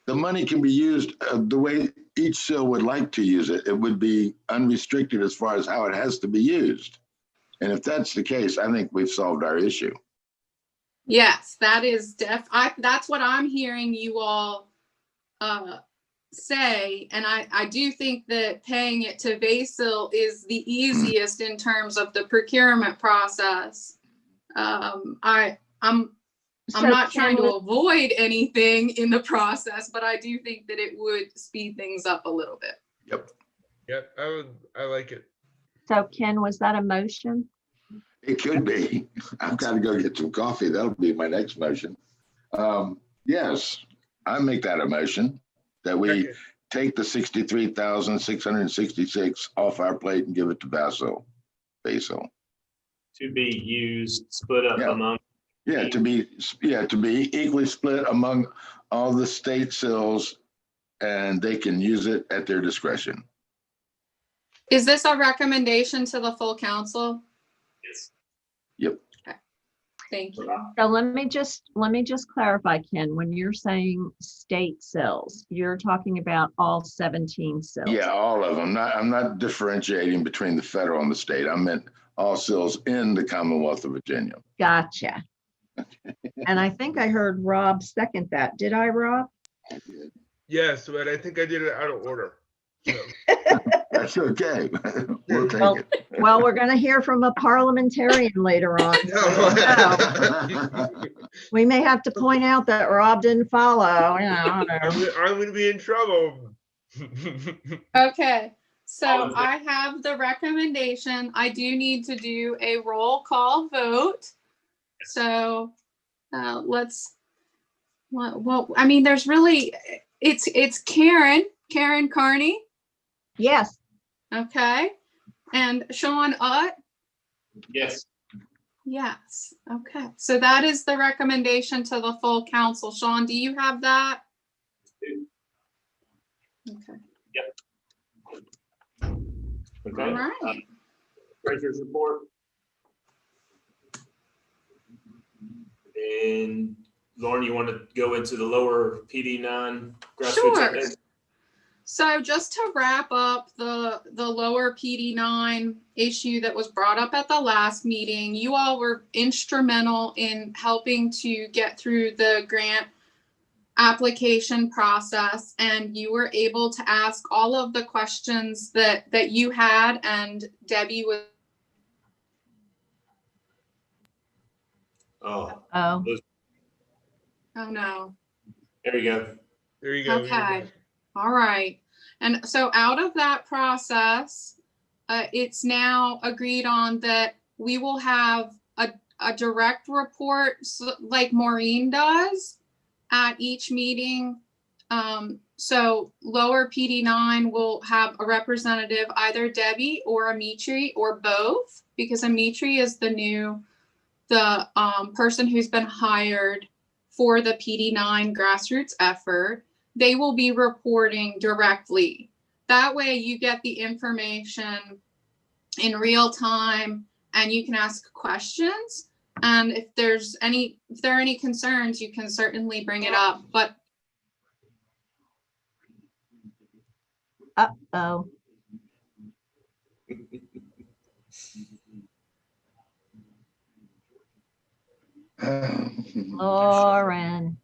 S4: the money can be used the way each sill would like to use it. It would be unrestricted as far as how it has to be used. And if that's the case, I think we've solved our issue.
S2: yes, that is that's what I'm hearing you all say. And I do think that paying it to Vasil is the easiest in terms of the procurement process. I'm not trying to avoid anything in the process, but I do think that it would speed things up a little bit.
S9: Yep, I like it.
S7: So Ken, was that a motion?
S4: It could be. I've got to go get some coffee. That'll be my next motion. Yes, I make that a motion that we
S9: Second.
S4: take the 63,666 off our plate and give it to Vasil.
S10: To be used, split up
S4: Yeah.
S10: among.
S4: Yeah, to be equally split among all the state sills, and they can use it at their discretion.
S2: Is this a recommendation to the full council?
S10: Yes.
S4: Yep.
S2: Thank you.
S7: So let me just clarify, Ken, when you're saying state sills, you're talking about all 17 sills.
S4: Yeah, all of them. I'm not differentiating between the federal and the state. I meant all sills in the Commonwealth of Virginia.
S7: Gotcha. And I think I heard Rob second that. Did I, Rob?
S9: Yes, but I think I did it out of order. So.
S4: That's okay. We'll take
S7: Well,
S4: it.
S7: well, we're going to hear from a parliamentarian later on. We may have to point out that Rob didn't follow. You know,
S9: I'm going to be in trouble.
S2: Okay, so I have the recommendation. I do need to do a roll call vote. So well, I mean, there's really, it's Karen Carney.
S7: yes.
S2: Okay. And Sean Utt.
S10: Yes.
S2: Yes. Okay. So that is the recommendation to the full council. Sean, do you have that? Okay.
S10: Okay.
S2: All right.
S10: Treasurer's report. And Lauren, you want to go into the lower PD9 grassroots
S2: Sure.
S10: update?
S2: So just to wrap up the lower PD9 issue that was brought up at the last meeting, you all were instrumental in helping to get through the grant application process, and you were able to ask all of the questions that you had, and Debbie was.
S10: Oh,
S7: Oh,
S2: Oh no.
S10: there you go.
S9: There you go.
S2: Okay. All right. And so out of that process, it's now agreed on that we will have a direct report like Maureen does at each meeting. So lower PD9 will have a representative, either Debbie or Amitri or both, because Amitri is the person who's been hired for the PD9 grassroots effort. They will be reporting directly. That way you get the information in real time and you can ask questions. And if there are any concerns, you can certainly bring it up. But
S7: uh-oh. Lauren.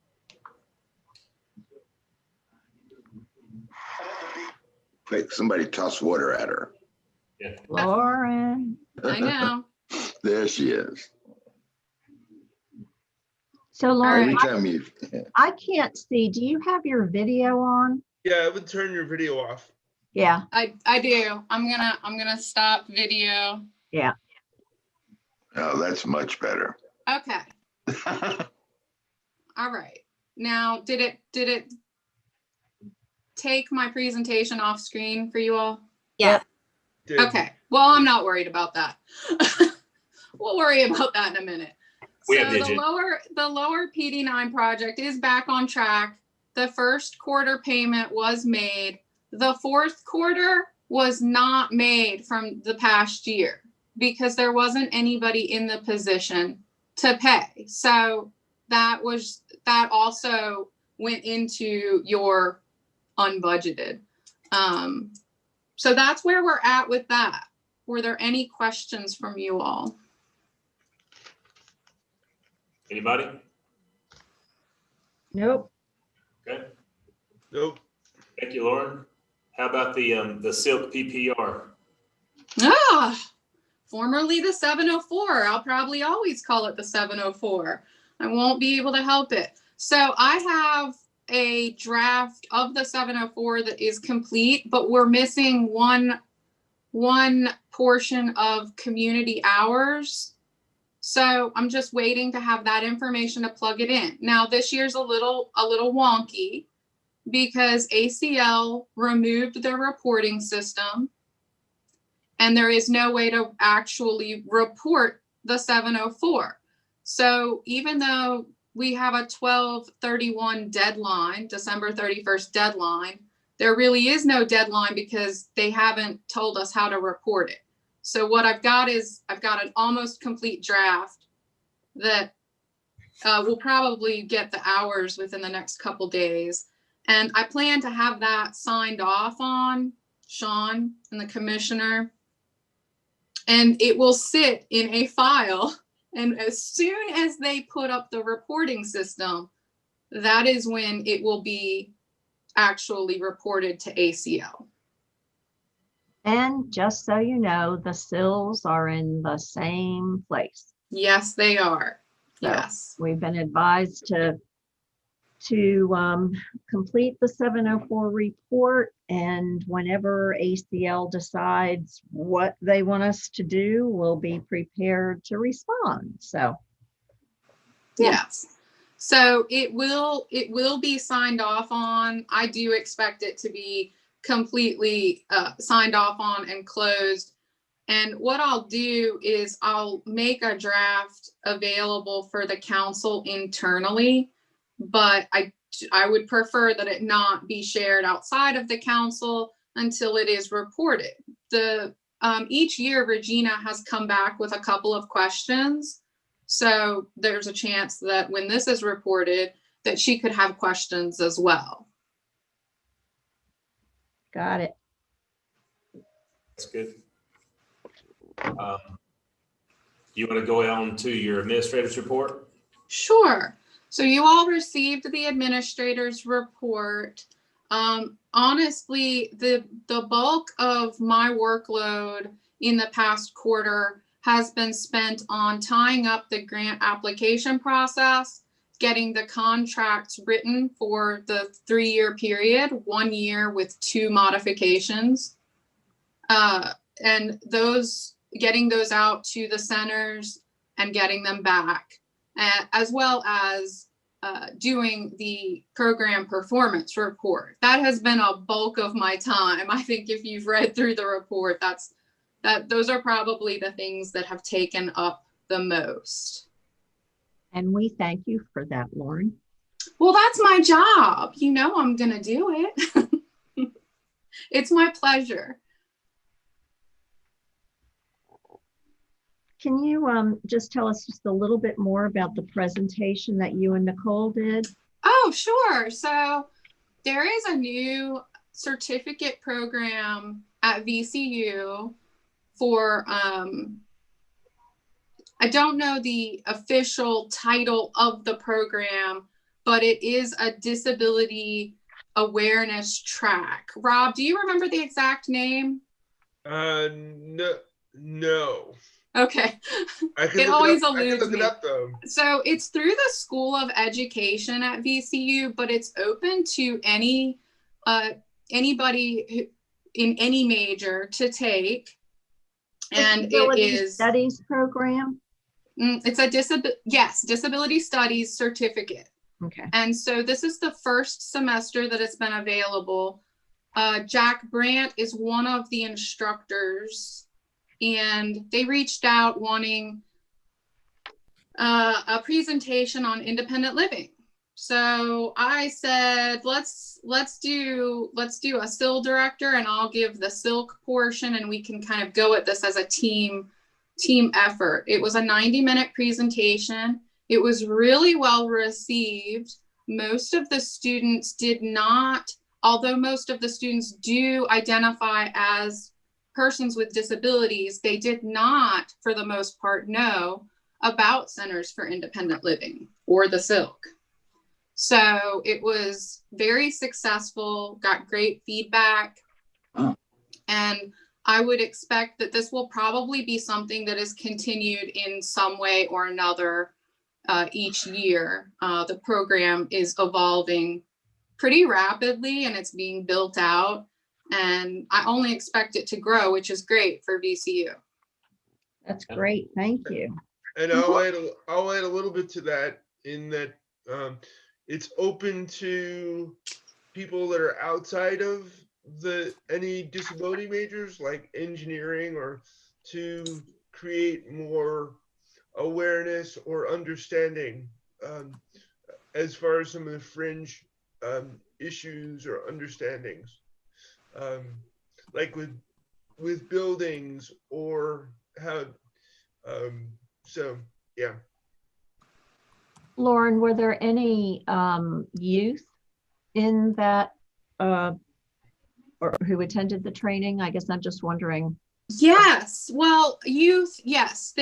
S4: Quick, somebody toss water at her.
S7: Lauren.
S2: I know.
S4: There she is.
S7: So Lauren,
S4: Anytime
S7: I can't see. Do you have your video on?
S9: Yeah, I would turn your video off.
S7: Yeah.
S2: I do. I'm gonna stop video.
S7: Yeah.
S4: Oh, that's much better.
S2: Okay. All right. Now, did it take my presentation off screen for you all?
S3: Yeah.
S9: Did.
S2: Okay. Well, I'm not worried about that. We'll worry about that in a minute.
S10: We
S2: So
S10: have the
S2: the
S10: agenda.
S2: lower PD9 project is back on track. The first quarter payment was made. The fourth quarter was not made from the past year because there wasn't anybody in the position to pay. So that also went into your unbudgeted. So that's where we're at with that. Were there any questions from you all?
S10: Anybody?
S7: Nope.
S10: Okay.
S9: Nope.
S10: Thank you, Lauren. How about the Silk PPR?
S2: Formerly the 704. I'll probably always call it the 704. I won't be able to help it. So I have a draft of the 704 that is complete, but we're missing one portion of community hours. So I'm just waiting to have that information to plug it in. Now this year's a little wonky because ACL removed their reporting system and there is no way to actually report the 704. So even though we have a 12/31 deadline, December 31st deadline, there really is no deadline because they haven't told us how to report it. So what I've got an almost complete draft that will probably get the hours within the next couple days. And I plan to have that signed off on, Sean and the commissioner. And it will sit in a file. And as soon as they put up the reporting system, that is when it will be actually reported to ACL.
S7: And just so you know, the sills are in the same place.
S2: Yes, they are.
S7: So
S2: Yes.
S7: we've been advised to complete the 704 report, and whenever ACL decides what they want us to do, we'll be prepared to respond. So yeah.
S2: Yes. So it will be signed off on. I do expect it to be completely signed off on and closed. And what I'll do is I'll make a draft available for the council internally, but I would prefer that it not be shared outside of the council until it is reported. Each year Regina has come back with a couple of questions. So there's a chance that when this is reported, that she could have questions as well.
S7: Got it.
S10: That's good. You want to go on to your administrator's report?
S2: Sure. So you all received the administrator's report. Honestly, the bulk of my workload in the past quarter has been spent on tying up the grant application process, getting the contracts written for the 3-year period, 1 year with 2 modifications, and getting those out to the centers and getting them back, as well as doing the program performance report. That has been a bulk of my time. I think if you've read through the report, those are probably the things that have taken up the most.
S7: And we thank you for that, Lauren.
S2: Well, that's my job. You know I'm going to do it. It's my pleasure.
S7: Can you just tell us just a little bit more about the presentation that you and Nicole did?
S2: Oh, sure. So there is a new certificate program at VCU for, I don't know the official title of the program, but it is a disability awareness track. Rob, do you remember the exact name?
S9: No.
S2: Okay.
S9: It
S2: always
S9: I can
S2: eludes
S9: look
S2: me.
S9: it up though.
S2: So it's through the School of Education at VCU, but it's open to anybody in any major to take. And
S7: Disability
S2: it is
S7: Studies program?
S2: It's a disability studies certificate.
S7: Okay.
S2: And so this is the first semester that it's been available. Jack Brandt is one of the instructors, and they reached out wanting a presentation on independent living. So I said, let's do a SIL director, and I'll give the silk portion, and we can kind of go at this as a team effort. It was a 90-minute presentation. It was really well received. Most of the students did not, although most of the students do identify as persons with disabilities, they did not, for the most part, know about Centers for Independent Living or the SILK. So it was very successful, got great feedback. And I would expect that this will probably be something that is continued in some way or another each year. The program is evolving pretty rapidly and it's being built out. And I only expect it to grow, which is great for VCU.
S7: That's great. Thank you.
S9: And I'll add a little bit to that, in that it's open to people that are outside of any disability majors like engineering, or to create more awareness or understanding as far as some of the fringe issues or understandings, like with buildings or how. So yeah.
S7: Lauren, were there any youth in that or who attended the training? I guess I'm just wondering.
S2: Yes, well, youth, yes.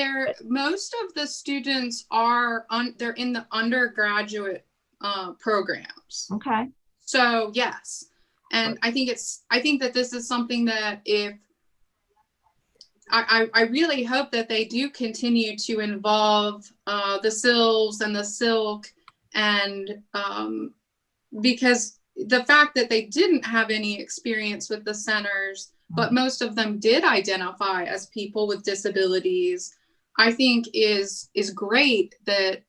S2: Most of the students are they're in the undergraduate programs.
S7: Okay.
S2: So yes, and I think that this is something that if I really hope that they do continue to involve the SILs and the SILK, and because the fact that they didn't have any experience with the centers, but most of them did identify as people with disabilities, I think is great that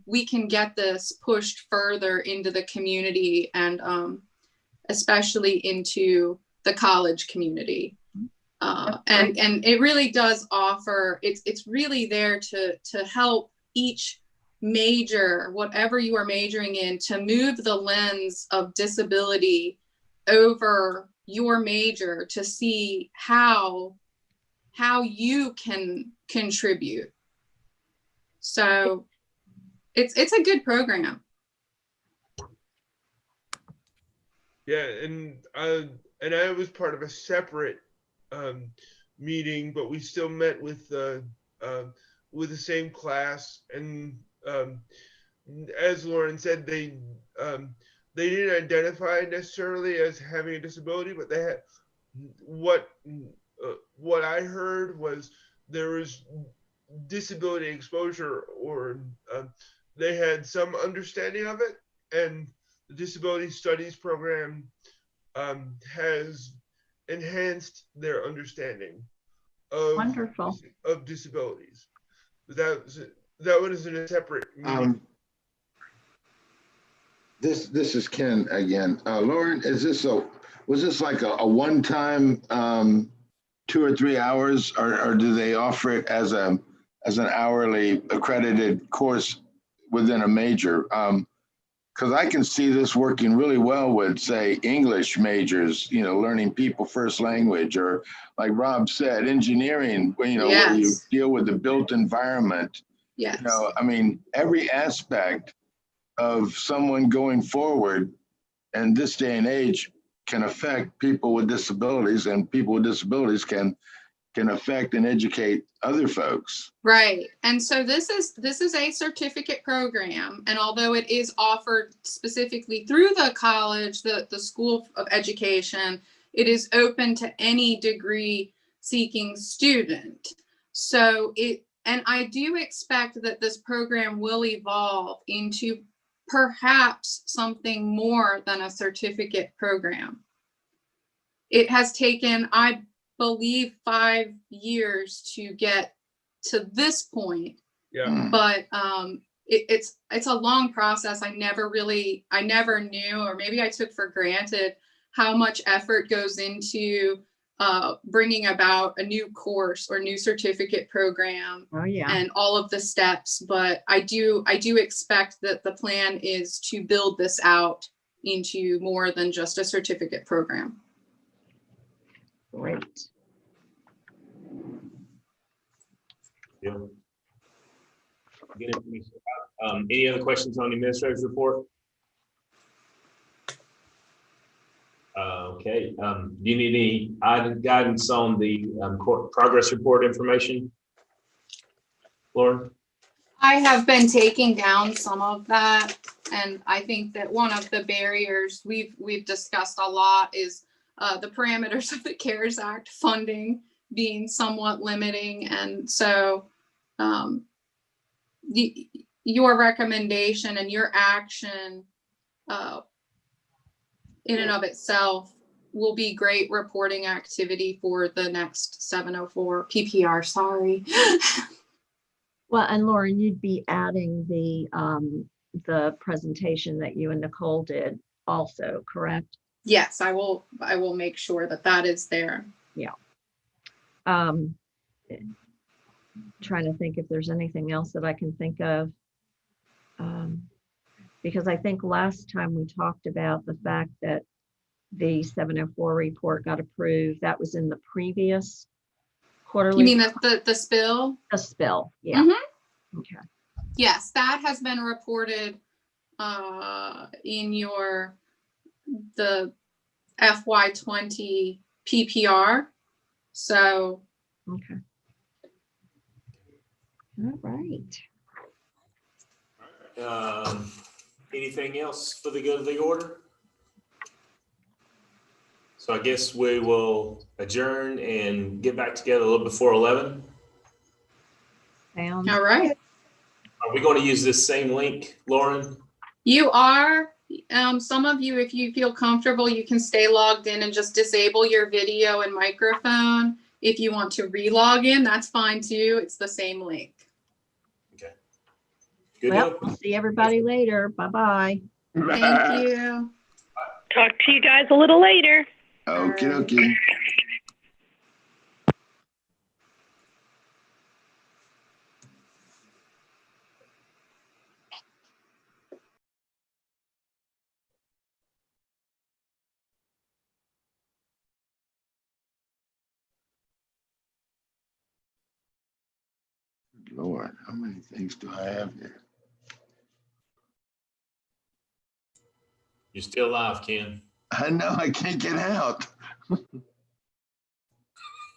S2: we can get this pushed further into the community, and especially into the college community. And it really does offer, it's really there to help each major, whatever you are majoring in, to move the lens of disability over your major to see how you can contribute. So it's a good program.
S9: Yeah, and I was part of a separate meeting, but we still met with the same class, and as Lauren said, they didn't identify necessarily as having a disability, but they had what I heard was there was disability exposure, or they had some understanding of it, and the disability studies program has enhanced their understanding of
S7: Wonderful.
S9: Of disabilities. That was in a separate meeting.
S4: This is Ken again. Lauren, was this like a one-time 2 or 3 hours, or do they offer it as an hourly accredited course within a major? Because I can see this working really well with, say, English majors, learning people first language, or like Rob said, engineering, where you deal with the built environment.
S2: Yes.
S4: I mean, every aspect of someone going forward in this day and age can affect people with disabilities, and people with disabilities can affect and educate other folks.
S2: Right. And so this is a certificate program. And although it is offered specifically through the college, the School of Education, it is open to any degree seeking student. So and I do expect that this program will evolve into perhaps something more than a certificate program. It has taken, I believe, 5 years to get to this point.
S9: Yeah.
S2: But it's a long process. I never knew, or maybe I took for granted how much effort goes into bringing about a new course or new certificate program
S7: Oh, yeah.
S2: and all of the steps. But I do expect that the plan is to build this out into more than just a certificate program.
S7: Great.
S10: Yeah. Good information. Any other questions on the administrator's report? Okay. Do you need any guidance on the progress report information, Lauren?
S2: I have been taking down some of that, and I think that one of the barriers we've discussed a lot is the parameters of the CARES Act funding being somewhat limiting, and so your recommendation and your action in and of itself will be great reporting activity for the next 704 PPR. Sorry.
S7: Well, and Lauren, you'd be adding the presentation that you and Nicole did also, correct?
S2: Yes, I will make sure that that is there.
S7: Yeah. Trying to think if there's anything else that I can think of. Because I think last time we talked about the fact that the 704 report got approved. That was in the previous quarterly.
S2: You mean the spill?
S7: The spill, yeah.
S2: Mm-hmm.
S7: Okay.
S2: Yes, that has been reported in the FY20 PPR. So.
S7: Okay. All right.
S10: Anything else for the good of the order? So I guess we will adjourn and get back together a little before 11.
S7: Sounds
S2: all right.
S7: good.
S10: Are we going to use this same link, Lauren?
S2: You are. Some of you, if you feel comfortable, you can stay logged in and just disable your video and microphone. If you want to re-log in, that's fine too. It's the same link.
S10: Okay. Good
S7: Well,
S10: deal.
S7: we'll see everybody later. Bye-bye.
S2: Thank you.
S12: Talk to you guys a little later.
S4: Okie dokie. Lord, how many things do I have here?
S10: You're still live, Ken.
S4: I know, I can't get out.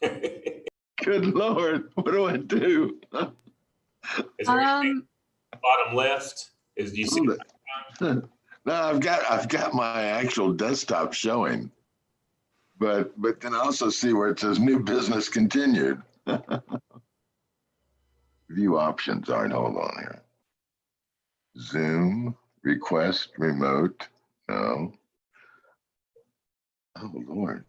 S4: Good Lord, what do I do?
S10: Is there anything bottom left? Is you see?
S4: No, I've got my actual desktop showing, but then I also see where it says new business continued. View options aren't. Hold on here. Zoom, request, remote. No. Oh Lord.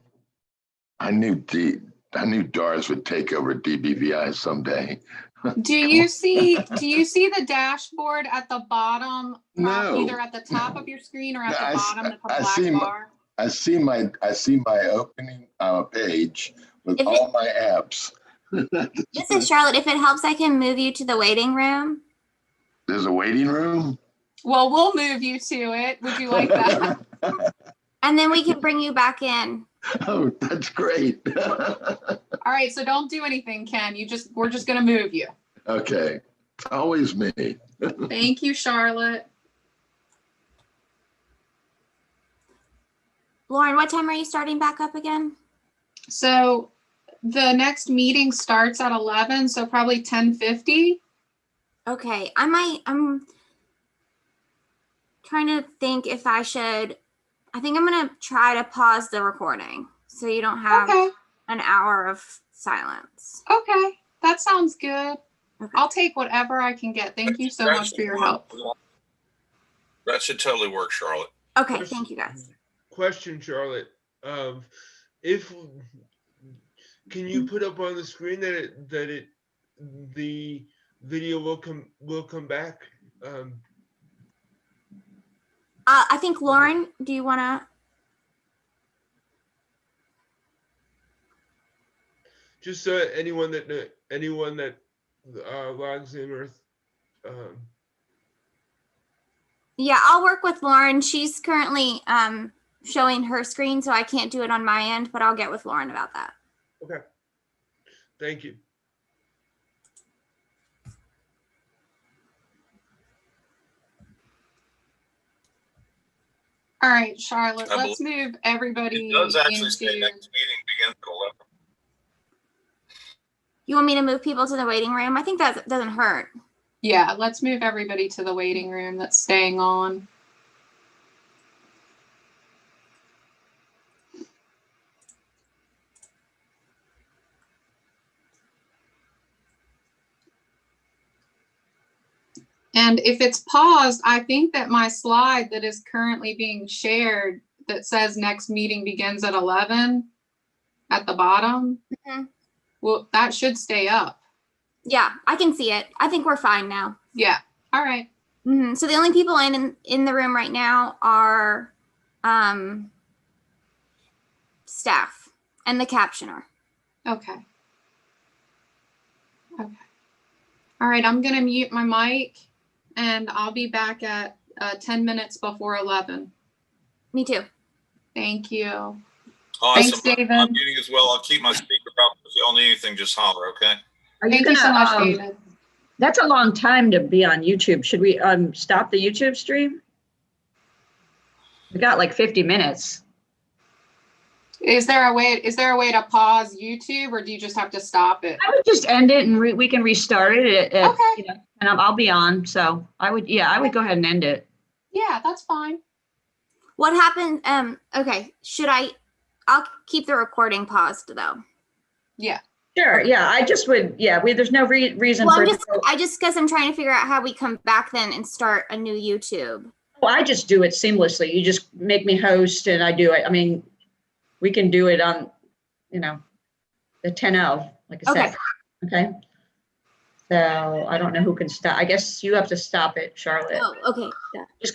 S4: I knew DARS would take over DBVI someday.
S2: Do you see the dashboard at the bottom?
S4: No.
S2: Either at the top of your screen or at the bottom, the
S4: I
S2: black
S4: see
S2: bar.
S4: I see my opening page with
S3: If it-
S4: all my apps.
S3: This is Charlotte. If it helps, I can move you to the waiting room.
S4: There's a waiting room.
S2: Well, we'll move you to it. Would you like that?
S3: And then we can bring you back in.
S4: Oh, that's great.
S2: All right, so don't do anything, Ken. We're just gonna move you.
S4: Okay. It's always me.
S2: Thank you, Charlotte.
S3: Lauren, what time are you starting back up again?
S2: So the next meeting starts at 11, so probably 10:50.
S3: Okay, I'm trying to think if I think I'm gonna try to pause the recording so you don't have
S2: Okay.
S3: an hour of silence.
S2: Okay, that sounds good.
S3: Okay.
S2: I'll take whatever I can get. Thank you so much for your help.
S5: That should totally work, Charlotte.
S3: Okay, thank you guys.
S9: Question, Charlotte. If can you put up on the screen that the video will come back?
S3: I think Lauren, do you want to?
S9: just so anyone that logs in or
S3: Yeah, I'll work with Lauren. She's currently showing her screen, so I can't do it on my end, but I'll get with Lauren about that.
S9: okay. Thank you.
S2: All right, Charlotte,
S5: I
S2: let's move everybody
S5: It does actually say
S2: into,
S5: next meeting begins at 11.
S3: You want me to move people to the waiting room? I think that doesn't hurt.
S2: yeah, let's move everybody to the waiting room that's staying on. And if it's paused, I think that my slide that is currently being shared that says next meeting begins at 11 at the bottom, well, that should stay up.
S3: Yeah, I can see it. I think we're fine now.
S2: Yeah. All right.
S3: So the only people in the room right now are staff and the captioner.
S2: Okay. Okay. All right, I'm gonna mute my mic and I'll be back at 10 minutes before 11.
S3: Me too.
S2: Thank you.
S5: Awesome.
S2: Thanks, David.
S5: I'm muting as well. I'll keep my speaker up. If y'all need anything, just holler, okay?
S7: Are
S2: Thank you so much, David.
S7: That's a long time to be on YouTube. Should we stop the YouTube stream? We got like 50 minutes.
S2: Is there a way to pause YouTube or do you just have to stop it?
S7: I would just end it and we can restart it.
S2: Okay.
S7: You know, and I'll be on. So I would go ahead and end it.
S2: Yeah, that's fine.
S3: What happened? Okay. I'll keep the recording paused though.
S2: Yeah.
S7: Sure. Yeah. I just would. Yeah. There's no reason
S3: Well,
S7: for.
S3: I just guess I'm trying to figure out how we come back then and start a new YouTube.
S7: Well, I just do it seamlessly. You just make me host and I do it. I mean, we can do it on, the 10:0, like I said. Okay. So I don't know who can stop. I guess you have to stop it, Charlotte.
S3: Oh, okay. Yeah.
S7: Just